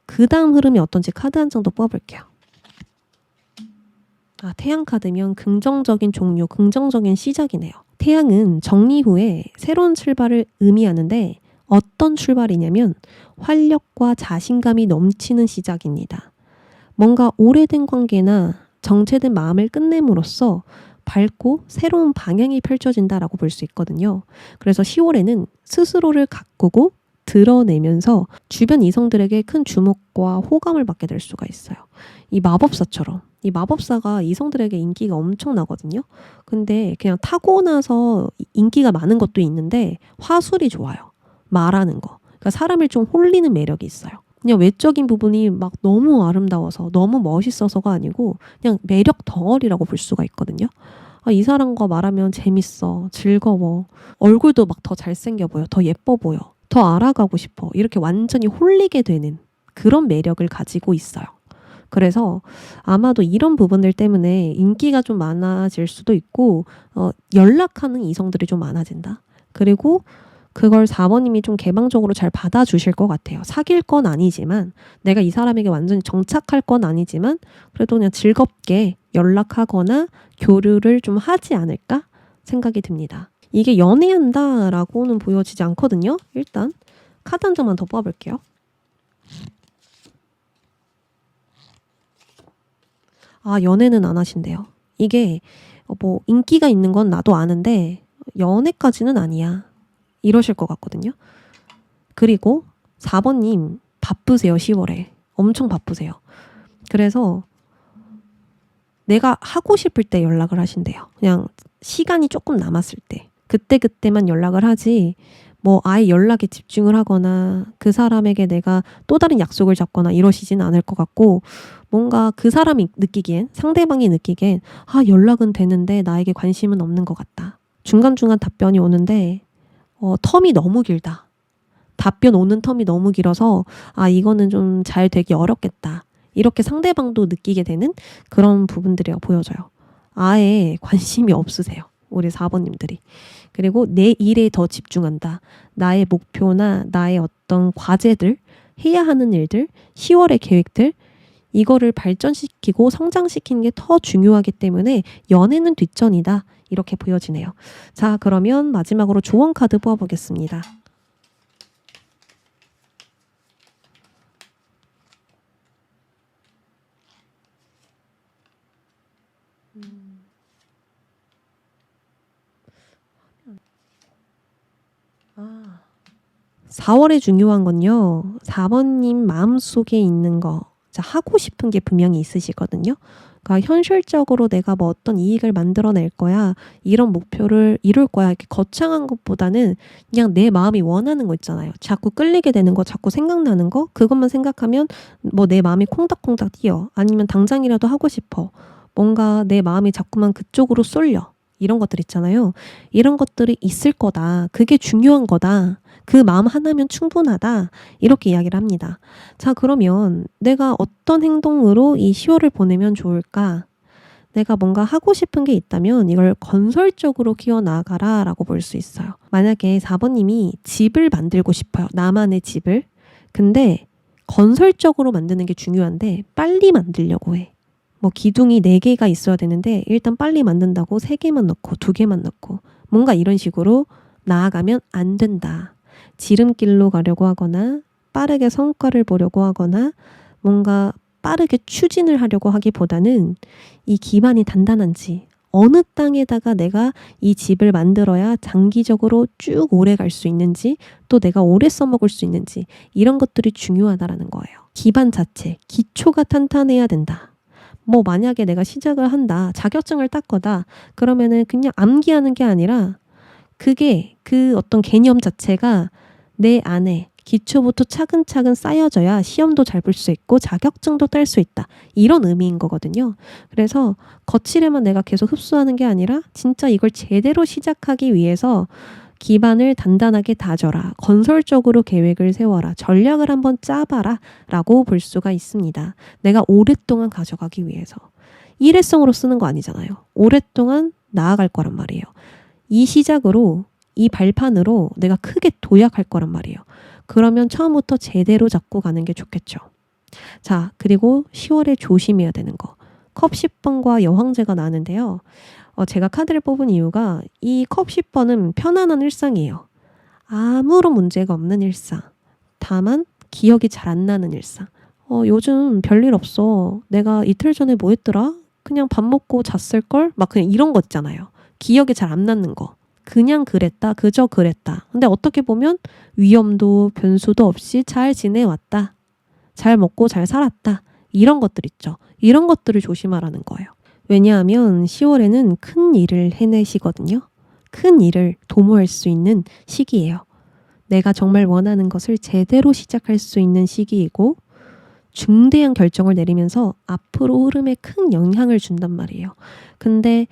그 다음 흐름이 어떤지 카드 한 장 더 뽑아볼게요. 태양 카드면 긍정적인 종료, 긍정적인 시작이네요. 태양은 정리 후에 새로운 출발을 의미하는데 어떤 출발이냐면 활력과 자신감이 넘치는 시작입니다. 뭔가 오래된 관계나 정체된 마음을 끝냄으로써 밝고 새로운 방향이 펼쳐진다라고 볼 수 있거든요. 그래서 10월에는 스스로를 가꾸고 드러내면서 주변 이성들에게 큰 주목과 호감을 받게 될 수가 있어요. 이 마법사처럼. 이 마법사가 이성들에게 인기가 엄청나거든요. 근데 그냥 타고나서 인기가 많은 것도 있는데 화술이 좋아요. 말하는 거. 그러니까 사람을 좀 홀리는 매력이 있어요. 그냥 외적인 부분이 막 너무 아름다워서 너무 멋있어서가 아니고 그냥 매력 덩어리라고 볼 수가 있거든요. 이 사람과 말하면 재밌어, 즐거워, 얼굴도 막 더 잘생겨 보여, 더 예뻐 보여, 더 알아가고 싶어. 이렇게 완전히 홀리게 되는 그런 매력을 가지고 있어요. 그래서 아마도 이런 부분들 때문에 인기가 좀 많아질 수도 있고 연락하는 이성들이 좀 많아진다. 그리고 그걸 4번님이 좀 개방적으로 잘 받아주실 것 같아요. 사귈 건 아니지만 내가 이 사람에게 완전히 정착할 건 아니지만 그래도 그냥 즐겁게 연락하거나 교류를 좀 하지 않을까 생각이 듭니다. 이게 연애한다라고는 보여지지 않거든요. 일단 카드 한 장만 더 뽑아볼게요. 연애는 안 하신대요. 이게 뭐 인기가 있는 건 나도 아는데 연애까지는 아니야. 이러실 것 같거든요. 그리고 4번님 바쁘세요. 10월에. 엄청 바쁘세요. 그래서 내가 하고 싶을 때 연락을 하신대요. 그냥 시간이 조금 남았을 때. 그때그때만 연락을 하지 뭐 아예 연락에 집중을 하거나 그 사람에게 내가 또 다른 약속을 잡거나 이러시지는 않을 것 같고 뭔가 그 사람이 느끼기엔 상대방이 느끼기엔 연락은 되는데 나에게 관심은 없는 것 같다. 중간중간 답변이 오는데 텀이 너무 길다. 답변 오는 텀이 너무 길어서 이거는 좀 잘 되기 어렵겠다. 이렇게 상대방도 느끼게 되는 그런 부분들이 보여져요. 아예 관심이 없으세요. 우리 4번님들이. 그리고 내 일에 더 집중한다. 나의 목표나 나의 어떤 과제들, 해야 하는 일들, 10월의 계획들, 이거를 발전시키고 성장시키는 게 더 중요하기 때문에 연애는 뒷전이다. 이렇게 보여지네요. 자, 그러면 마지막으로 조언 카드 뽑아보겠습니다. 4월에 중요한 건요. 4번님 마음속에 있는 거, 자, 하고 싶은 게 분명히 있으시거든요. 그러니까 현실적으로 내가 뭐 어떤 이익을 만들어낼 거야, 이런 목표를 이룰 거야, 이렇게 거창한 것보다는 그냥 내 마음이 원하는 거 있잖아요. 자꾸 끌리게 되는 거, 자꾸 생각나는 거, 그것만 생각하면 뭐 내 마음이 콩닥콩닥 뛰어. 아니면 당장이라도 하고 싶어. 뭔가 내 마음이 자꾸만 그쪽으로 쏠려. 이런 것들 있잖아요. 이런 것들이 있을 거다. 그게 중요한 거다. 그 마음 하나면 충분하다. 이렇게 이야기를 합니다. 자, 그러면 내가 어떤 행동으로 이 10월을 보내면 좋을까? 내가 뭔가 하고 싶은 게 있다면 이걸 건설적으로 키워나가라 라고 볼 수 있어요. 만약에 4번님이 집을 만들고 싶어요. 나만의 집을. 근데 건설적으로 만드는 게 중요한데 빨리 만들려고 해. 뭐 기둥이 4개가 있어야 되는데 일단 빨리 만든다고 3개만 넣고 2개만 넣고 뭔가 이런 식으로 나아가면 안 된다. 지름길로 가려고 하거나 빠르게 성과를 보려고 하거나 뭔가 빠르게 추진을 하려고 하기보다는 이 기반이 단단한지 어느 땅에다가 내가 이 집을 만들어야 장기적으로 쭉 오래 갈 수 있는지 또 내가 오래 써먹을 수 있는지 이런 것들이 중요하다라는 거예요. 기반 자체, 기초가 탄탄해야 된다. 뭐 만약에 내가 시작을 한다, 자격증을 땄 거다, 그러면은 그냥 암기하는 게 아니라 그게 그 어떤 개념 자체가 내 안에 기초부터 차근차근 쌓여져야 시험도 잘 볼 수 있고 자격증도 딸 수 있다. 이런 의미인 거거든요. 그래서 거칠에만 내가 계속 흡수하는 게 아니라 진짜 이걸 제대로 시작하기 위해서 기반을 단단하게 다져라. 건설적으로 계획을 세워라. 전략을 한번 짜봐라. 라고 볼 수가 있습니다. 내가 오랫동안 가져가기 위해서. 일회성으로 쓰는 거 아니잖아요. 오랫동안 나아갈 거란 말이에요. 이 시작으로, 이 발판으로 내가 크게 도약할 거란 말이에요. 그러면 처음부터 제대로 잡고 가는 게 좋겠죠. 자, 그리고 10월에 조심해야 되는 거. 컵 10번과 여황제가 나는데요. 제가 카드를 뽑은 이유가 이 컵 10번은 편안한 일상이에요. 아무런 문제가 없는 일상. 다만 기억이 잘 안 나는 일상. 요즘 별일 없어. 내가 이틀 전에 뭐 했더라? 그냥 밥 먹고 잤을걸? 막 그냥 이런 거 있잖아요. 기억이 잘 안 나는 거. 그냥 그랬다. 그저 그랬다. 근데 어떻게 보면 위험도 변수도 없이 잘 지내왔다. 잘 먹고 잘 살았다. 이런 것들 있죠. 이런 것들을 조심하라는 거예요. 왜냐하면 10월에는 큰 일을 해내시거든요. 큰 일을 도모할 수 있는 시기예요. 내가 정말 원하는 것을 제대로 시작할 수 있는 시기이고 중대한 결정을 내리면서 앞으로 흐름에 큰 영향을 준단 말이에요. 근데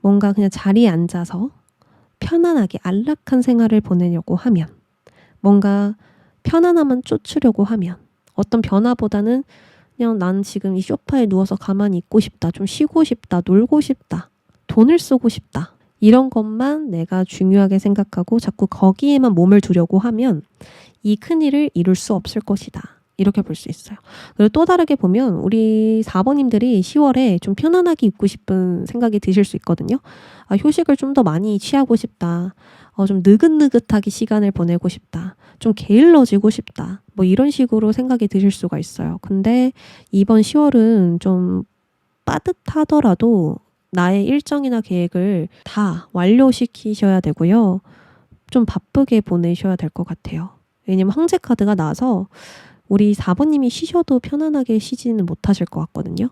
뭔가 그냥 자리에 앉아서 편안하게 안락한 생활을 보내려고 하면 뭔가 편안함만 쫓으려고 하면 어떤 변화보다는 그냥 난 지금 이 소파에 누워서 가만히 있고 싶다. 좀 쉬고 싶다. 놀고 싶다. 돈을 쓰고 싶다. 이런 것만 내가 중요하게 생각하고 자꾸 거기에만 몸을 두려고 하면 이 큰일을 이룰 수 없을 것이다. 이렇게 볼 수 있어요. 그리고 또 다르게 보면 우리 4번님들이 10월에 좀 편안하게 있고 싶은 생각이 드실 수 있거든요. 효식을 좀 더 많이 취하고 싶다. 좀 느긋느긋하게 시간을 보내고 싶다. 좀 게을러지고 싶다. 뭐 이런 식으로 생각이 드실 수가 있어요. 근데 이번 10월은 좀 빠듯하더라도 나의 일정이나 계획을 다 완료시키셔야 되고요. 좀 바쁘게 보내셔야 될 것 같아요. 왜냐면 황제 카드가 나와서 우리 4번님이 쉬셔도 편안하게 쉬지는 못하실 것 같거든요.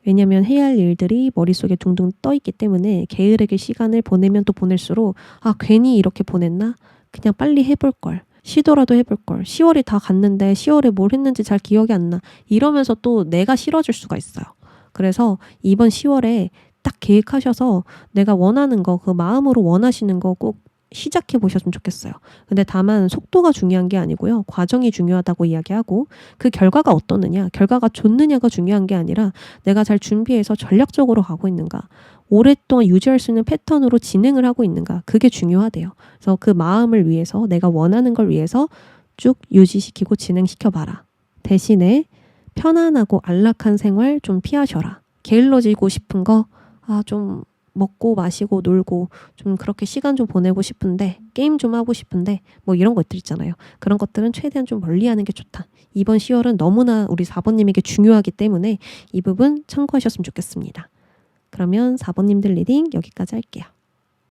왜냐면 해야 할 일들이 머릿속에 둥둥 떠 있기 때문에 게으르게 시간을 보내면 또 보낼수록 괜히 이렇게 보냈나? 그냥 빨리 해볼 걸. 쉬더라도 해볼 걸. 10월이 다 갔는데 10월에 뭘 했는지 잘 기억이 안 나. 이러면서 또 내가 싫어질 수가 있어요. 그래서 이번 10월에 딱 계획하셔서 내가 원하는 거, 그 마음으로 원하시는 거 꼭 시작해 보셨으면 좋겠어요. 근데 다만 속도가 중요한 게 아니고요. 과정이 중요하다고 이야기하고 그 결과가 어떻느냐, 결과가 좋느냐가 중요한 게 아니라 내가 잘 준비해서 전략적으로 가고 있는가, 오랫동안 유지할 수 있는 패턴으로 진행을 하고 있는가, 그게 중요하대요. 그래서 그 마음을 위해서 내가 원하는 걸 위해서 쭉 유지시키고 진행시켜봐라. 대신에 편안하고 안락한 생활 좀 피하셔라. 게을러지고 싶은 거 좀 먹고 마시고 놀고 좀 그렇게 시간 좀 보내고 싶은데 게임 좀 하고 싶은데 뭐 이런 것들 있잖아요. 그런 것들은 최대한 좀 멀리하는 게 좋다. 이번 10월은 너무나 우리 4번님에게 중요하기 때문에 이 부분 참고하셨으면 좋겠습니다. 그러면 4번님들 리딩 여기까지 할게요.